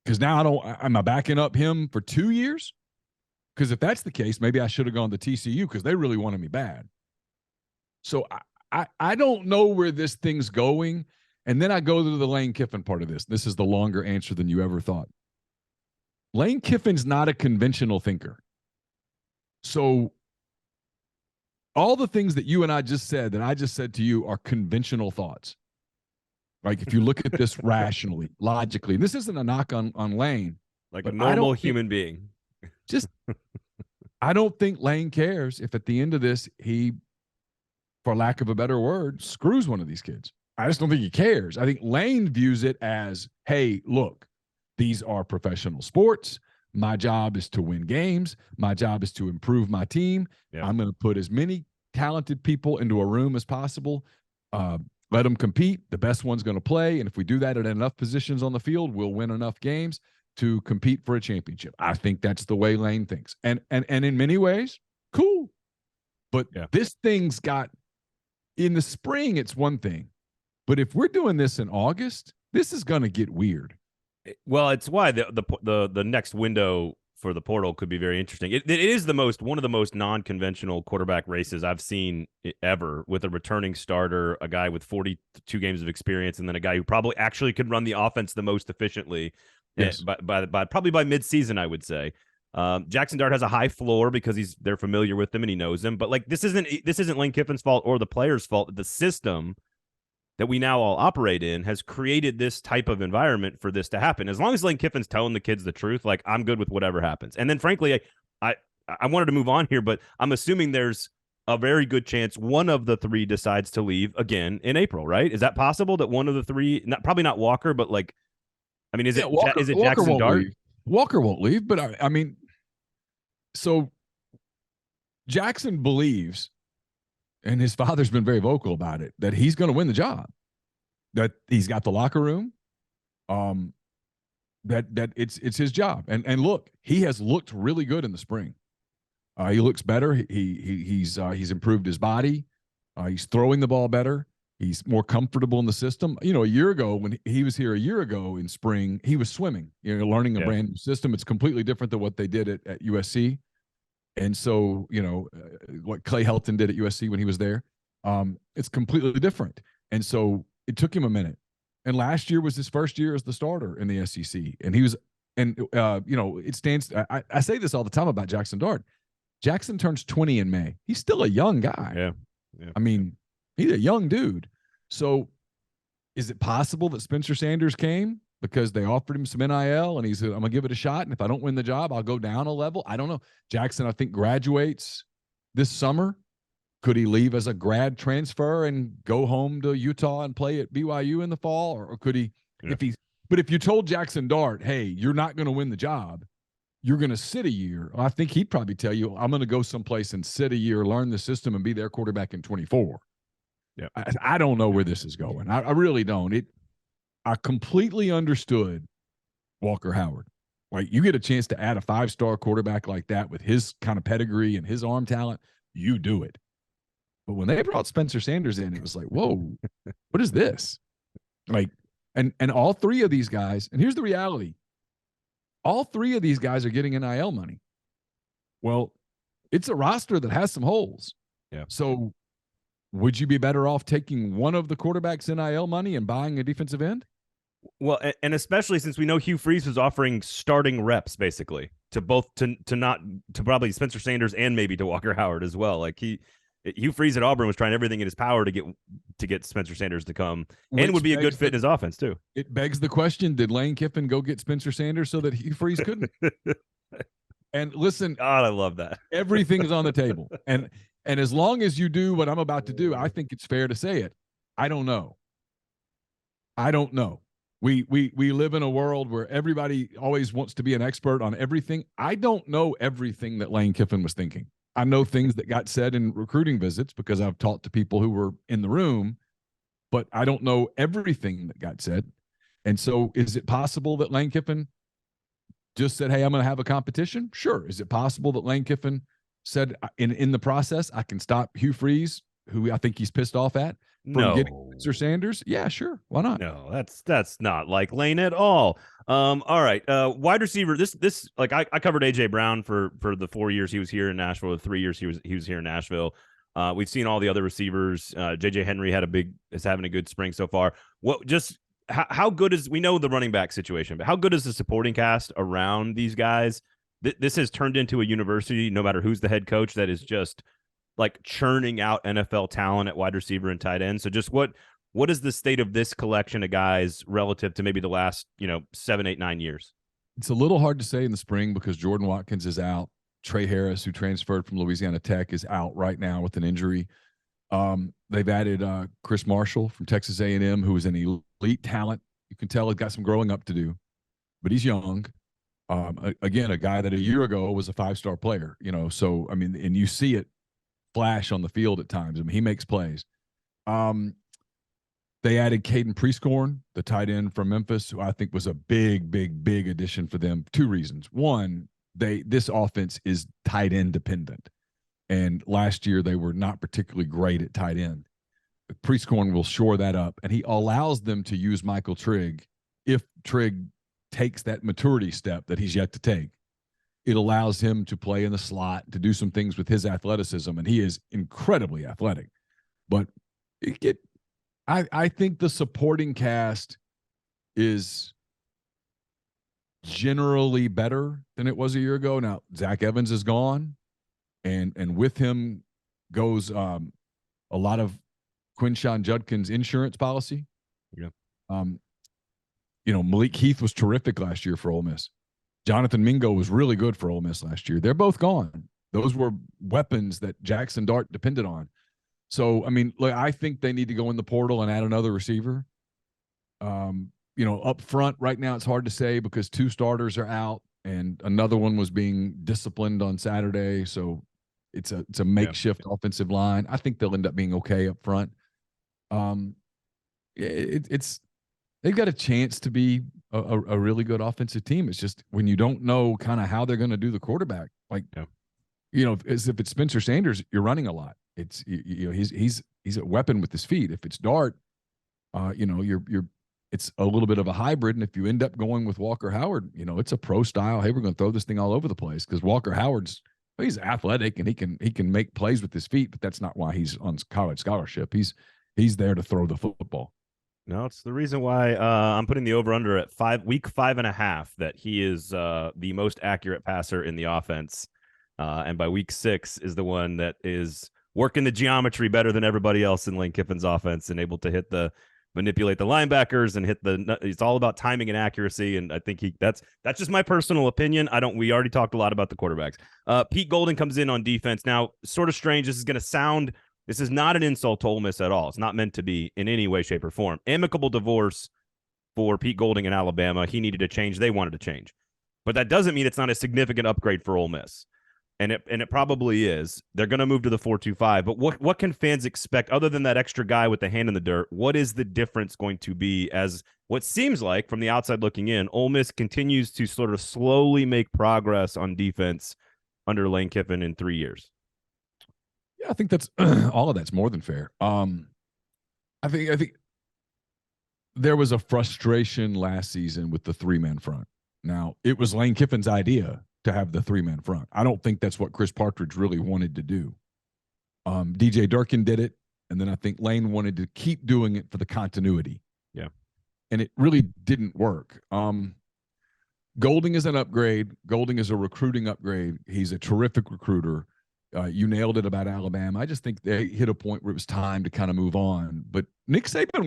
Because now am I backing up him for 2 years? Because if that's the case, maybe I should have gone to TCU because they really wanted me bad. So I don't know where this thing's going. And then I go to the Lane Kiffin part of this. This is the longer answer than you ever thought. Lane Kiffin's not a conventional thinker. So all the things that you and I just said, that I just said to you, are conventional thoughts. Like if you look at this rationally, logically, and this isn't a knock on Lane. Like a normal human being. I don't think Lane cares if at the end of this, he, for lack of a better word, screws one of these kids. I just don't think he cares. I think Lane views it as, hey, look, these are professional sports. My job is to win games. My job is to improve my team. Yeah. I'm going to put as many talented people into a room as possible. Let them compete. The best one's going to play. And if we do that at enough positions on the field, we'll win enough games to compete for a championship. I think that's the way Lane thinks. And in many ways, cool. But this thing's got, in the spring, it's one thing. But if we're doing this in August, this is going to get weird. Well, it's why the next window for the portal could be very interesting. It is one of the most non-conventional quarterback races I've seen ever, with a returning starter, a guy with 42 games of experience, and then a guy who probably actually could run the offense the most efficiently. Yes. Probably by midseason, I would say. Jaxson Dart has a high floor because they're familiar with him and he knows him. But like this isn't Lane Kiffin's fault or the players' fault. The system that we now all operate in has created this type of environment for this to happen. As long as Lane Kiffin's telling the kids the truth, like, I'm good with whatever happens. And then frankly, I wanted to move on here, but I'm assuming there's a very good chance one of the three decides to leave again in April, right? Is that possible that one of the three, probably not Walker, but like, I mean, is it Jaxson Dart? Walker won't leave, but I mean, so Jaxson believes, and his father's been very vocal about it, that he's going to win the job, that he's got the locker room, that it's his job. And look, he has looked really good in the spring. He looks better. He's improved his body. He's throwing the ball better. He's more comfortable in the system. You know, a year ago, when he was here a year ago in spring, he was swimming, you know, learning a brand new system. It's completely different than what they did at USC. And so, you know, what Clay Helton did at USC when he was there, it's completely different. And so it took him a minute. And last year was his first year as the starter in the SEC. And he was, and, you know, it stands, I say this all the time about Jaxson Dart. Jaxson turns 20 in May. He's still a young guy. Yeah. I mean, he's a young dude. So is it possible that Spencer Sanders came because they offered him some NIL and he said, I'm going to give it a shot. And if I don't win the job, I'll go down a level. I don't know. Jaxson, I think, graduates this summer. Could he leave as a grad transfer and go home to Utah and play at BYU in the fall? Or could he, but if you told Jaxson Dart, hey, you're not going to win the job, you're going to sit a year, I think he'd probably tell you, I'm going to go someplace and sit a year, learn the system, and be their quarterback in 24. Yeah, I don't know where this is going. I really don't. I completely understood Walker Howard. Like, you get a chance to add a 5-star quarterback like that with his kind of pedigree and his arm talent, you do it. But when they brought Spencer Sanders in, it was like, whoa, what is this? Like, and all three of these guys, and here's the reality. All three of these guys are getting NIL money. Well, it's a roster that has some holes. Yeah. So would you be better off taking one of the quarterbacks' NIL money and buying a defensive end? Well, and especially since we know Hugh Freeze was offering starting reps basically to both to probably Spencer Sanders and maybe to Walker Howard as well. Like Hugh Freeze at Auburn was trying everything in his power to get Spencer Sanders to come, and would be a good fit in his offense too. It begs the question: did Lane Kiffin go get Spencer Sanders so that Hugh Freeze couldn't? And listen, God, I love that. Everything is on the table, and as long as you do what I'm about to do, I think it's fair to say it. I don't know. We live in a world where everybody always wants to be an expert on everything. I don't know everything that Lane Kiffin was thinking. I know things that got said in recruiting visits because I've talked to people who were in the room, but I don't know everything that got said. And so is it possible that Lane Kiffin just said, hey, I'm going to have a competition? Sure. Is it possible that Lane Kiffin said in the process, I can stop Hugh Freeze, who I think he's pissed off at, from getting Spencer Sanders? Yeah, sure. Why not? No, that's not like Lane at all. All right. Wide receiver. This like I covered AJ Brown for the 4 years he was here in Nashville. The 3 years he was here in Nashville. We've seen all the other receivers. JJ Henry is having a good spring so far. How good is, we know the running back situation, but how good is the supporting cast around these guys? This has turned into a university, no matter who's the head coach, that is just like churning out NFL talent at wide receiver and tight end. So just what is the state of this collection of guys relative to maybe the last, 7, 8, 9 years? It's a little hard to say in the spring because Jordan Watkins is out. Trey Harris, who transferred from Louisiana Tech, is out right now with an injury. They've added Chris Marshall from Texas A&M, who is an elite talent. You can tell he's got some growing up to do, but he's young. Again, a guy that a year ago was a 5-star player, so, I mean, and you see it flash on the field at times. I mean, he makes plays. They added Caden Prescorn, the tight end from Memphis, who I think was a big addition for them. 2 reasons. One, this offense is tight end dependent. And last year they were not particularly great at tight end. Prescorn will shore that up, and he allows them to use Michael Trigg if Trigg takes that maturity step that he's yet to take. It allows him to play in the slot, to do some things with his athleticism, and he is incredibly athletic. But I think the supporting cast is generally better than it was a year ago. Now, Zach Evans is gone, and with him goes a lot of Quinshawn Judkins' insurance policy. Yeah. Malik Heath was terrific last year for Ole Miss. Jonathan Mingo was really good for Ole Miss last year. They're both gone. Those were weapons that Jaxson Dart depended on. So, I mean, I think they need to go in the portal and add another receiver. Up front right now, it's hard to say because 2 starters are out and another one was being disciplined on Saturday. So it's a makeshift offensive line. I think they'll end up being okay up front. They've got a chance to be a really good offensive team. It's just when you don't know kind of how they're going to do the quarterback, as if it's Spencer Sanders, you're running a lot. It's he's a weapon with his feet. If it's Dart, it's a little bit of a hybrid. And if you end up going with Walker Howard, it's a pro style. Hey, we're going to throw this thing all over the place, because Walker Howard's he's athletic and he can make plays with his feet, but that's not why he's on college scholarship. He's there to throw the football. No, it's the reason why I'm putting the over-under at week 5.5, that he is the most accurate passer in the offense. And by week 6 is the one that is working the geometry better than everybody else in Lane Kiffin's offense, and able to manipulate the linebackers and it's all about timing and accuracy. And I think that's just my personal opinion. We already talked a lot about the quarterbacks. Pete Golding comes in on defense. Now, sort of strange. This is not an insult to Ole Miss at all. It's not meant to be in any way, shape, or form. Amicable divorce for Pete Golding in Alabama. He needed to change. They wanted to change. But that doesn't mean it's not a significant upgrade for Ole Miss. And it probably is. They're going to move to the 4-2-5. But what can fans expect other than that extra guy with the hand in the dirt? What is the difference going to be, as what seems like from the outside looking in, Ole Miss continues to sort of slowly make progress on defense under Lane Kiffin in 3 years? Yeah, I think that's all of that's more than fair. I think there was a frustration last season with the 3-man front. Now, it was Lane Kiffin's idea to have the 3-man front. I don't think that's what Chris Partridge really wanted to do. DJ Durkin did it, and then I think Lane wanted to keep doing it for the continuity. Yeah. And it really didn't work. Golding is an upgrade. Golding is a recruiting upgrade. He's a terrific recruiter. You nailed it about Alabama. I just think they hit a point where it was time to kind of move on. But Nick Saban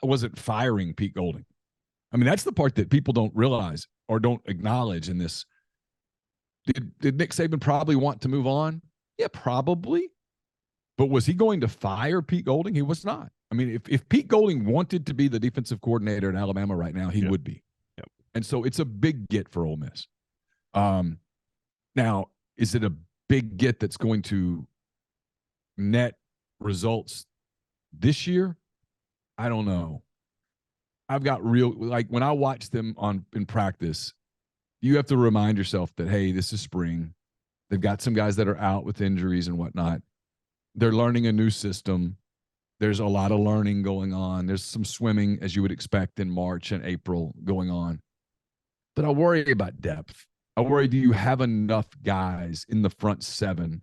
wasn't firing Pete Golding. I mean, that's the part that people don't realize or don't acknowledge in this. Did Nick Saban probably want to move on? Yeah, probably. But was he going to fire Pete Golding? He was not. I mean, if Pete Golding wanted to be the defensive coordinator at Alabama right now, he would be. Yep. And so it's a big get for Ole Miss. Now, is it a big get that's going to net results this year? I don't know. I've got when I watch them in practice, you have to remind yourself that, hey, this is spring. They've got some guys that are out with injuries and whatnot. They're learning a new system. There's a lot of learning going on. There's some swimming, as you would expect, in March and April going on. But I worry about depth. I worry, do you have enough guys in the front 7?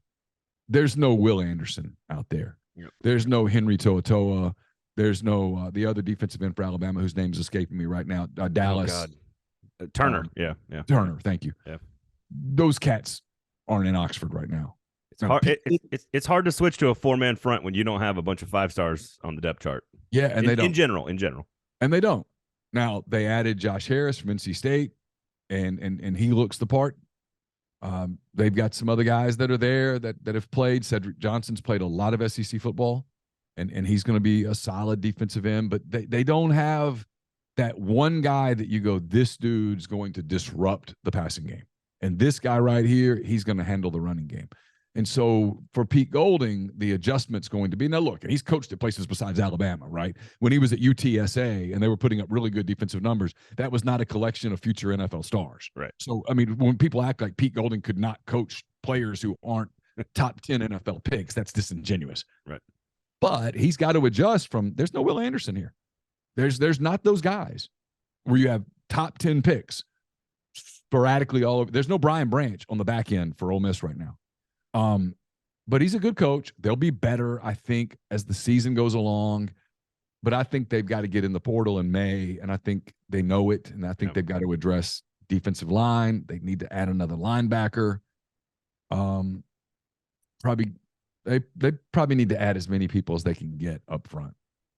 There's no Will Anderson out there. Yep. There's no Henry To'oto'o. There's no the other defensive end for Alabama, whose name's escaping me right now, Dallas. Oh, God. Turner. Yeah. Turner, thank you. Yeah. Those cats aren't in Oxford right now. It's hard to switch to a 4-man front when you don't have a bunch of 5-stars on the depth chart. Yeah, and they don't. In general. And they don't. Now, they added Josh Harris from NC State, and he looks the part. They've got some other guys that are there that have played. Cedric Johnson's played a lot of SEC football, and he's going to be a solid defensive end. But they don't have that one guy that you go, this dude's going to disrupt the passing game. And this guy right here, he's going to handle the running game. And so for Pete Golding, the adjustment's going to be, now look, he's coached at places besides Alabama, right? When he was at UTSA and they were putting up really good defensive numbers, that was not a collection of future NFL stars. Right. So, I mean, when people act like Pete Golding could not coach players who aren't top 10 NFL picks, that's disingenuous. Right. But he's got to adjust from, there's no Will Anderson here. There's not those guys where you have top 10 picks sporadically all over. There's no Brian Branch on the back end for Ole Miss right now. But he's a good coach. They'll be better, I think, as the season goes along. But I think they've got to get in the portal in May, and I think they know it. And I think they've got to address defensive line. They need to add another linebacker. They probably need to add as many people as they can get up front.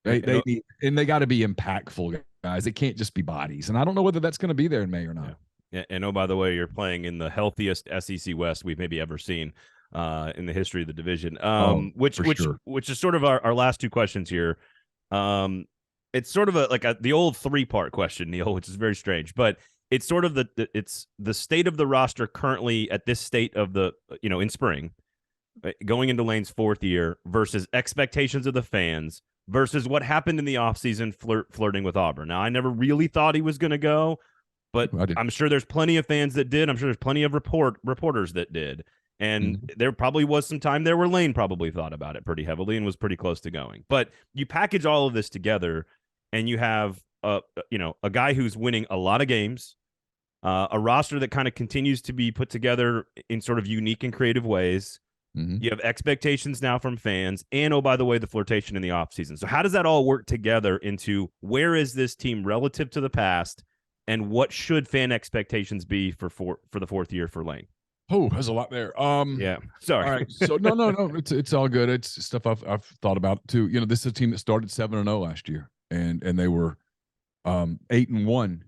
They need, and they got to be impactful guys. It can't just be bodies. And I don't know whether that's going to be there in May or not. Yeah. And oh, by the way, you're playing in the healthiest SEC West we've maybe ever seen in the history of the division. Which is sort of our last two questions here. It's sort of the old 3-part question, Neil, which is very strange, but it's sort of it's the state of the roster currently at this state of the, in spring, going into Lane's 4th year versus expectations of the fans versus what happened in the offseason flirting with Auburn. Now, I never really thought he was going to go, but I'm sure there's plenty of fans that did. I'm sure there's plenty of reporters that did. And there probably was some time there where Lane probably thought about it pretty heavily and was pretty close to going. But you package all of this together and you have a guy who's winning a lot of games, a roster that kind of continues to be put together in sort of unique and creative ways. You have expectations now from fans, and, oh, by the way, the flirtation in the offseason. So how does that all work together into where is this team relative to the past, and what should fan expectations be for the fourth year for Lane? Oh, there's a lot there. Yeah, sorry. All right, so no, it's all good. It's stuff I've thought about too. This is a team that started 7-0 last year, and they were 8-1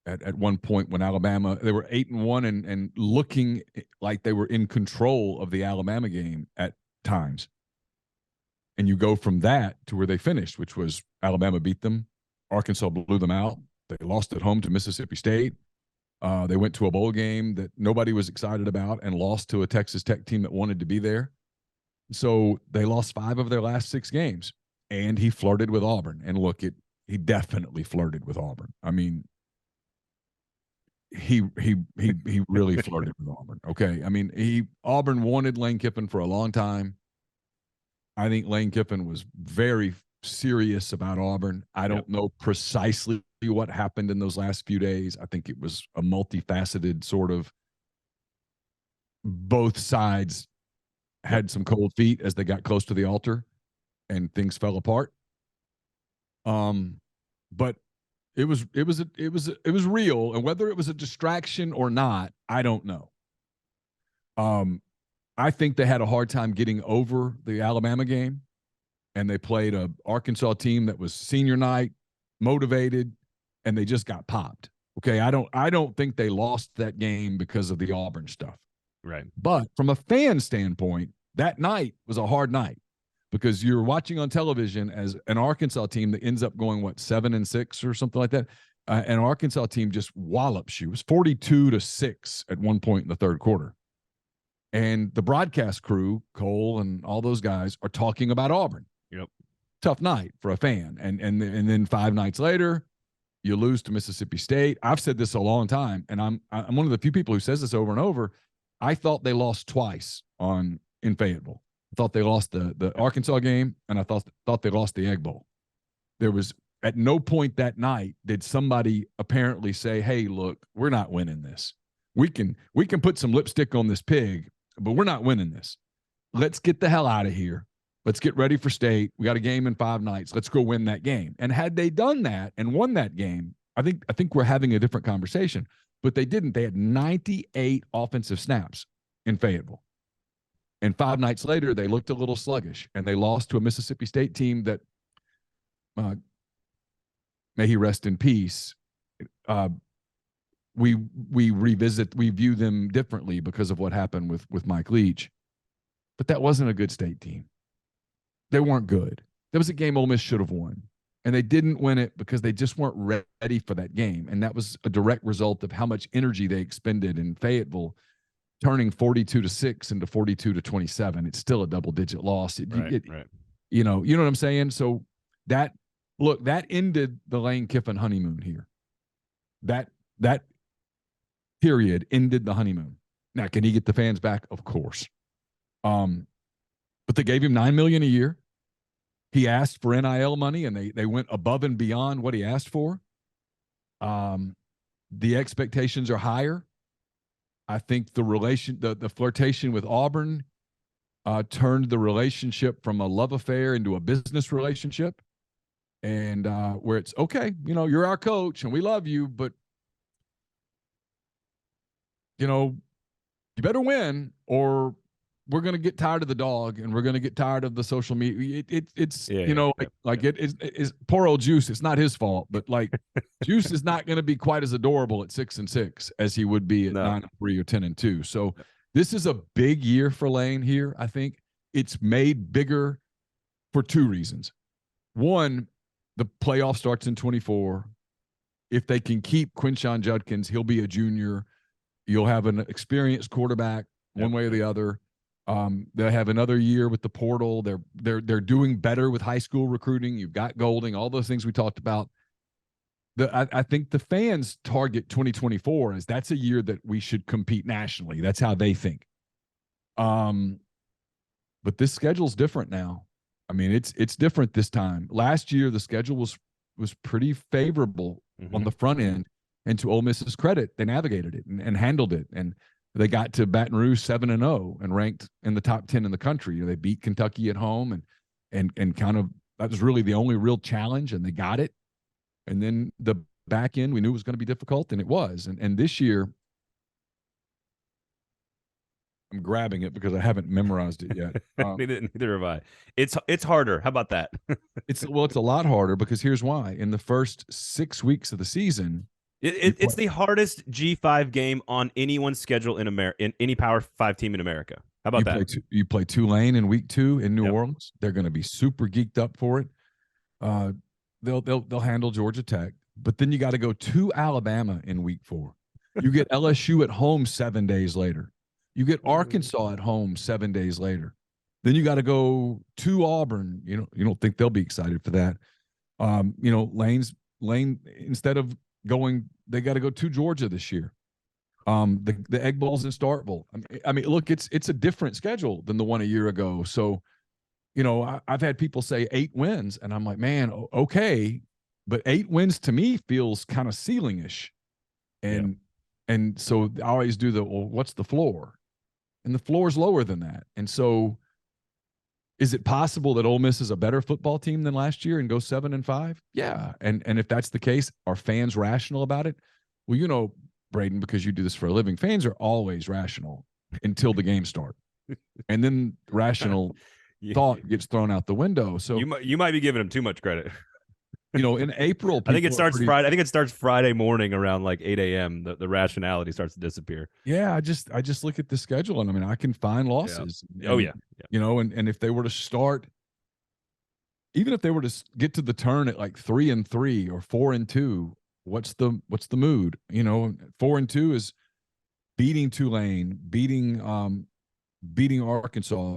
at one point when Alabama, they were 8-1 and looking like they were in control of the Alabama game at times. And you go from that to where they finished, which was Alabama beat them, Arkansas blew them out, they lost at home to Mississippi State. They went to a bowl game that nobody was excited about and lost to a Texas Tech team that wanted to be there. So they lost 5 of their last 6 games. And he flirted with Auburn. And look, he definitely flirted with Auburn. I mean, he really flirted with Auburn. Okay. I mean, Auburn wanted Lane Kiffin for a long time. I think Lane Kiffin was very serious about Auburn. I don't know precisely what happened in those last few days. I think it was a multifaceted sort of, both sides had some cold feet as they got close to the altar and things fell apart. But it was real, and whether it was a distraction or not, I don't know. I think they had a hard time getting over the Alabama game, and they played a Arkansas team that was senior night, motivated, and they just got popped. Okay, I don't think they lost that game because of the Auburn stuff. Right. But from a fan standpoint, that night was a hard night, because you're watching on television as an Arkansas team that ends up going, 7-6 or something like that. An Arkansas team just wallops you. It was 42-6 at one point in the third quarter. And the broadcast crew, Cole and all those guys, are talking about Auburn. Yep. Tough night for a fan. And then 5 nights later, you lose to Mississippi State. I've said this a long time, and I'm one of the few people who says this over and over. I thought they lost twice in Fayetteville. I thought they lost the Arkansas game, and I thought they lost the Egg Bowl. There was, at no point that night did somebody apparently say, hey, look, we're not winning this. We can put some lipstick on this pig, but we're not winning this. Let's get the hell out of here. Let's get ready for state. We got a game in 5 nights. Let's go win that game. And had they done that and won that game, I think we're having a different conversation. But they didn't. They had 98 offensive snaps in Fayetteville. And 5 nights later, they looked a little sluggish, and they lost to a Mississippi State team that, may he rest in peace. We view them differently because of what happened with Mike Leach. But that wasn't a good State team. They weren't good. That was a game Ole Miss should have won. And they didn't win it because they just weren't ready for that game. And that was a direct result of how much energy they expended in Fayetteville, turning 42-6 into 42-27. It's still a double-digit loss. Right. You know what I'm saying? So that ended the Lane Kiffin honeymoon here. That period ended the honeymoon. Now, can he get the fans back? Of course. But they gave him $9 million a year. He asked for NIL money, and they went above and beyond what he asked for. The expectations are higher. I think the flirtation with Auburn turned the relationship from a love affair into a business relationship, and where it's okay, you're our coach and we love you, but you better win, or we're going to get tired of the dog, and we're going to get tired of the social media. It's poor old Juice. It's not his fault, but Juice is not going to be quite as adorable at 6-6 as he would be at 9-3 or 10-2. So this is a big year for Lane here. I think it's made bigger for 2 reasons. One, the playoff starts in 24. If they can keep Quinshon Judkins, he'll be a junior. You'll have an experienced quarterback one way or the other. They have another year with the portal. They're doing better with high school recruiting. You've got Golding, all those things we talked about. I think the fans target 2024 as that's a year that we should compete nationally. That's how they think. But this schedule's different now. I mean, it's different this time. Last year, the schedule was pretty favorable on the front end. And to Ole Miss's credit, they navigated it and handled it. And they got to Baton Rouge 7-0 and ranked in the top 10 in the country. You know, they beat Kentucky at home and kind of that was really the only real challenge, and they got it. And then the back end we knew was going to be difficult, and it was. And this year, I'm grabbing it because I haven't memorized it yet. Neither have I. It's harder. How about that? It's a lot harder because here's why. In the first 6 weeks of the season, it's the hardest G5 game on anyone's schedule in any Power 5 team in America. How about that? You play Tulane in week 2 in New Orleans. They're going to be super geeked up for it. They'll handle Georgia Tech, but then you got to go to Alabama in week 4. You get LSU at home 7 days later. You get Arkansas at home 7 days later. Then you got to go to Auburn. You don't think they'll be excited for that. Lane instead of going, they got to go to Georgia this year. The Egg Bowl's in Starkville. I mean, look, it's a different schedule than the one a year ago. So, I've had people say 8 wins, and I'm like, man, okay, but 8 wins to me feels kind of ceiling-ish, and so I always do what's the floor? And the floor is lower than that. And so, is it possible that Ole Miss is a better football team than last year and go 7-5? Yeah, and if that's the case, are fans rational about it? Well, Braden, because you do this for a living, fans are always rational until the game start, and then rational thought gets thrown out the window. So you might be giving them too much credit. In April, I think it starts Friday. I think it starts Friday morning around like 8 a.m. The rationality starts to disappear. Yeah, I just look at the schedule, and I can find losses. Yeah. And if they wwere to start, even if they were to get to the turn at like 3-3 or 4-2. What's the mood? 4-2 is beating Tulane, beating Arkansas.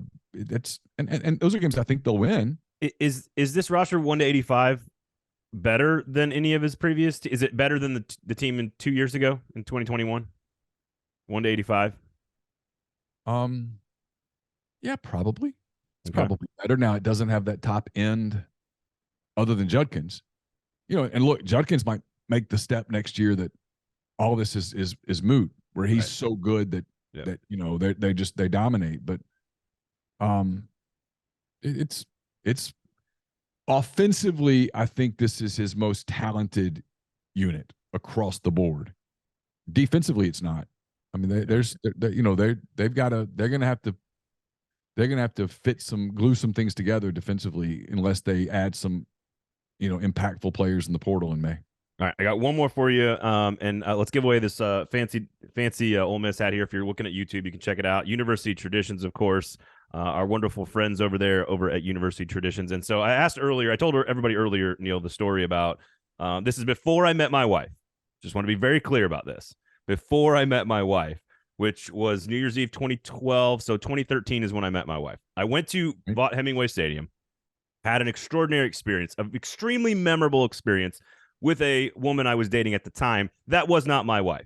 And those are games I think they'll win. Is this roster 1-85 better than any of his previous? Is it better than the team in 2 years ago in 2021? 1-85. Yeah, probably. It's probably better. Now it doesn't have that top end, other than Judkins. And look, Judkins might make the step next year that all this is moot, where he's so good that they dominate. But it's offensively, I think this is his most talented unit across the board. Defensively, it's not. I mean, they're gonna have to glue some things together defensively, unless they add some impactful players in the portal in May. All right, I got one more for you, and let's give away this fancy Ole Miss hat here. If you're looking at YouTube, you can check it out. University Traditions, of course, our wonderful friends over there over at University Traditions. And so I told everybody earlier, Neil, the story about this is before I met my wife. Just want to be very clear about this. Before I met my wife, which was New Year's Eve 2012, so 2013 is when I met my wife. I went to Vaught Hemingway Stadium, had an extraordinary experience, an extremely memorable experience with a woman I was dating at the time. That was not my wife.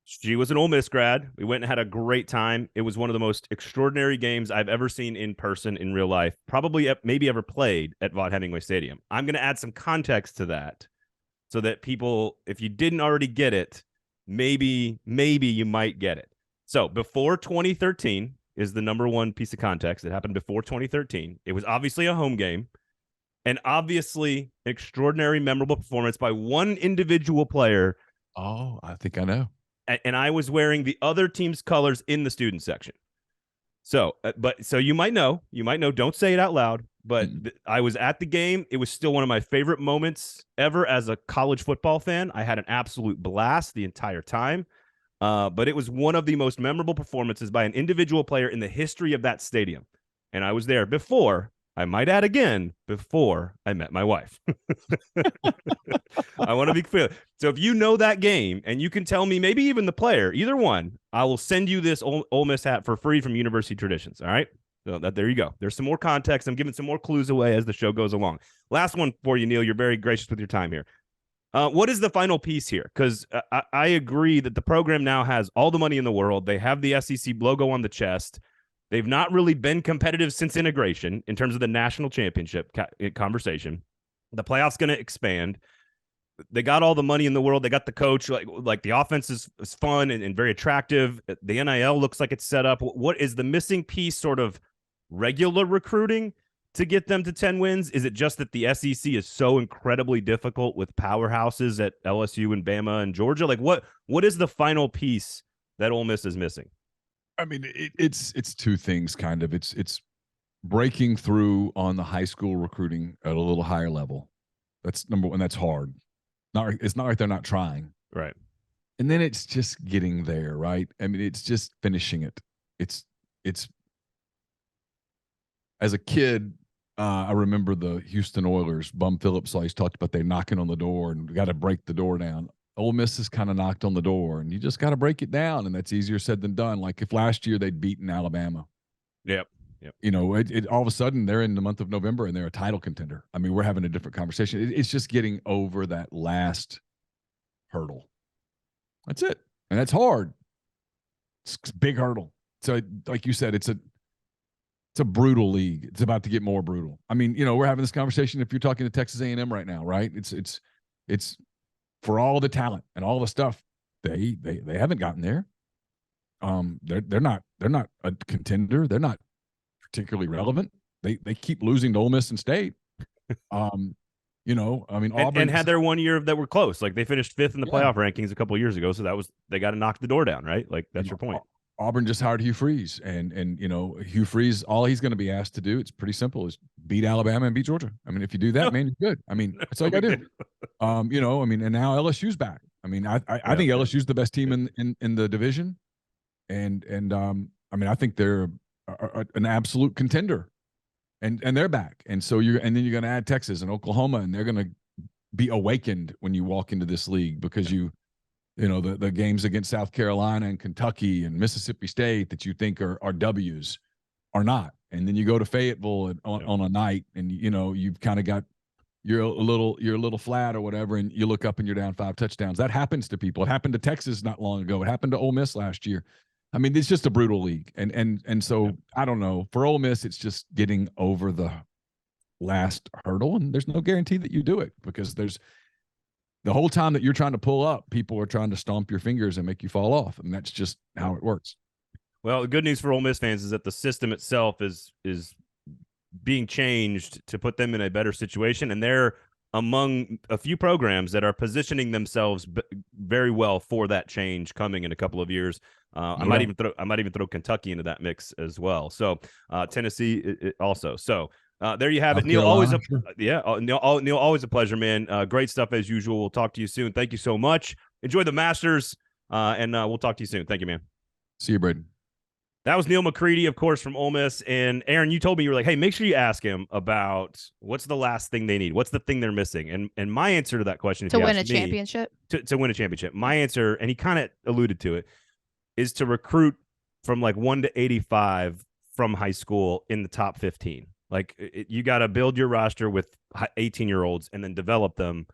She was an Ole Miss grad. We went and had a great time. It was one of the most extraordinary games I've ever seen in person in real life, probably maybe ever played at Vaught Hemingway Stadium. I'm going to add some context to that so that people, if you didn't already get it, maybe you might get it. So before 2013 is the number one piece of context. It happened before 2013. It was obviously a home game. And obviously, an extraordinary, memorable performance by one individual player. Oh, I think I know. And I was wearing the other team's colors in the student section. So you might know. Don't say it out loud. But I was at the game. It was still one of my favorite moments ever as a college football fan. I had an absolute blast the entire time. But it was one of the most memorable performances by an individual player in the history of that stadium. And I was there before. I might add again, before I met my wife. I want to be clear. So if you know that game and you can tell me, maybe even the player, either one, I will send you this Ole Miss hat for free from University Traditions. All right? So there you go. There's some more context. I'm giving some more clues away as the show goes along. Last one for you, Neil. You're very gracious with your time here. What is the final piece here? Because I agree that the program now has all the money in the world. They have the SEC logo on the chest. They've not really been competitive since integration in terms of the national championship conversation. The playoff's going to expand. They got all the money in the world. They got the coach. Like the offense is fun and very attractive. The NIL looks like it's set up. What is the missing piece? Sort of regular recruiting to get them to 10 wins? Is it just that the SEC is so incredibly difficult with powerhouses at LSU and Bama and Georgia? Like what is the final piece that Ole Miss is missing? I mean, it's two things kind of. It's breaking through on the high school recruiting at a little higher level. That's number one. That's hard. It's not like they're not trying. Right. And then it's just getting there, right? I mean, it's just finishing it. It's as a kid, I remember the Houston Oilers, Bum Phillips always talked about they knocking on the door and got to break the door down. Ole Miss has kind of knocked on the door, and you just got to break it down, and that's easier said than done. Like if last year they'd beaten Alabama. Yep. You know, it all of a sudden they're in the month of November and they're a title contender. I mean, we're having a different conversation. It's just getting over that last hurdle. That's it. And that's hard. It's a big hurdle. So like you said, it's a brutal league. It's about to get more brutal. I mean, you know, we're having this conversation if you're talking to Texas A&M right now, right? It's for all the talent and all the stuff. They haven't gotten there. They're not a contender. They're not particularly relevant. They keep losing to Ole Miss and State. You know, I mean, Auburn and had their 1 year that were close. Like they finished 5th in the playoff rankings a couple of years ago. So they got to knock the door down, right? Like that's your point. Auburn just hired Hugh Freeze, and you know, Hugh Freeze, all he's going to be asked to do, it's pretty simple, is beat Alabama and beat Georgia. I mean, if you do that, man, you're good. I mean, that's all you got to do. You know, I mean, and now LSU's back. I mean, I think LSU's the best team in the division, and I mean, I think they're an absolute contender, and they're back, and so then you're going to add Texas and Oklahoma, and they're going to be awakened when you walk into this league because you know the games against South Carolina and Kentucky and Mississippi State that you think are W's are not, and then you go to Fayetteville on a night, and you know you've kind of got you're a little flat or whatever, and you look up and you're down 5 touchdowns. That happens to people. It happened to Texas not long ago. It happened to Ole Miss last year. I mean, it's just a brutal league. And so I don't know. For Ole Miss, it's just getting over the last hurdle, and there's no guarantee that you do it because there's the whole time that you're trying to pull up, people are trying to stomp your fingers and make you fall off. And that's just how it works. Well, the good news for Ole Miss fans is that the system itself is being changed to put them in a better situation, and they're among a few programs that are positioning themselves very well for that change coming in a couple of years. I might even throw Kentucky into that mix as well. So Tennessee also. So there you have it, Neil. Always Neil, always a pleasure, man. Great stuff as usual. We'll talk to you soon. Thank you so much. Enjoy the Masters, and we'll talk to you soon. Thank you, man. See you, Braden. That was Neil McCready, of course, from Ole Miss. And Erin, you told me, you were like, hey, make sure you ask him about what's the last thing they need. What's the thing they're missing? And my answer to that question, to win a championship, to win a championship, my answer, and he kind of alluded to it, is to recruit from like 1 to 85 from high school in the top 15. Like you got to build your roster with 18-year-olds and then develop them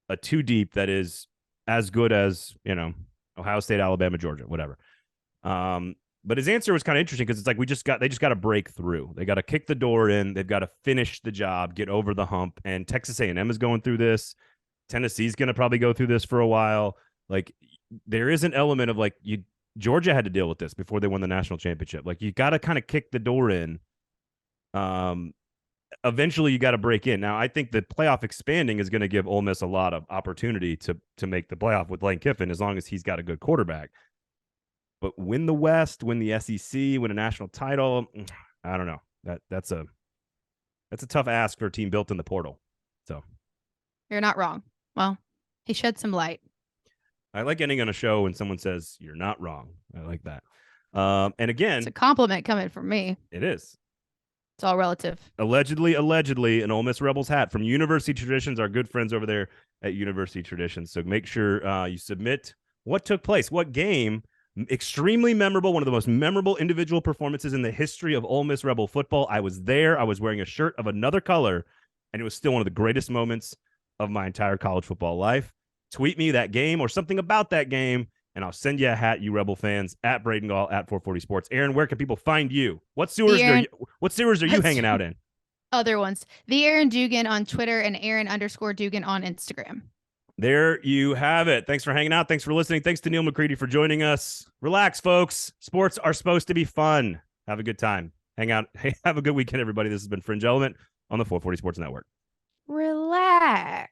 a 2 deep that is as good as, you know, Ohio State, Alabama, Georgia, whatever. But his answer was kind of interesting because it's like they just got to break through. They got to kick the door in. They've got to finish the job, get over the hump. And Texas A&M is going through this. Tennessee's going to probably go through this for a while. Like there is an element of like Georgia had to deal with this before they won the national championship. Like you got to kind of kick the door in. Eventually you got to break in. Now I think the playoff expanding is going to give Ole Miss a lot of opportunity to make the playoff with Lane Kiffin as long as he's got a good quarterback. But win the West, win the SEC, win a national title. I don't know. That's a tough ask for a team built in the portal. So you're not wrong. Well, he shed some light. I like ending on a show when someone says you're not wrong. I like that. And again, it's a compliment coming from me. It is. It's all relative. Allegedly, an Ole Miss Rebels hat from University Traditions, our good friends over there at University Traditions. So make sure you submit what took place, what game. Extremely memorable, one of the most memorable individual performances in the history of Ole Miss Rebel football. I was there. I was wearing a shirt of another color, and it was still one of the greatest moments of my entire college football life. Tweet me that game or something about that game, and I'll send you a hat, you Rebel fans, at Braden Gall, at 440 Sports. Erin, where can people find you? What sewers are you hanging out in? Other ones. The Erin Dugan on Twitter and Erin_Dugan on Instagram. There you have it. Thanks for hanging out. Thanks for listening. Thanks to Neil McCready for joining us. Relax, folks. Sports are supposed to be fun. Have a good time. Hang out. Hey, have a good weekend, everybody. This has been Fringe Element on the 440 Sports Network. Relax.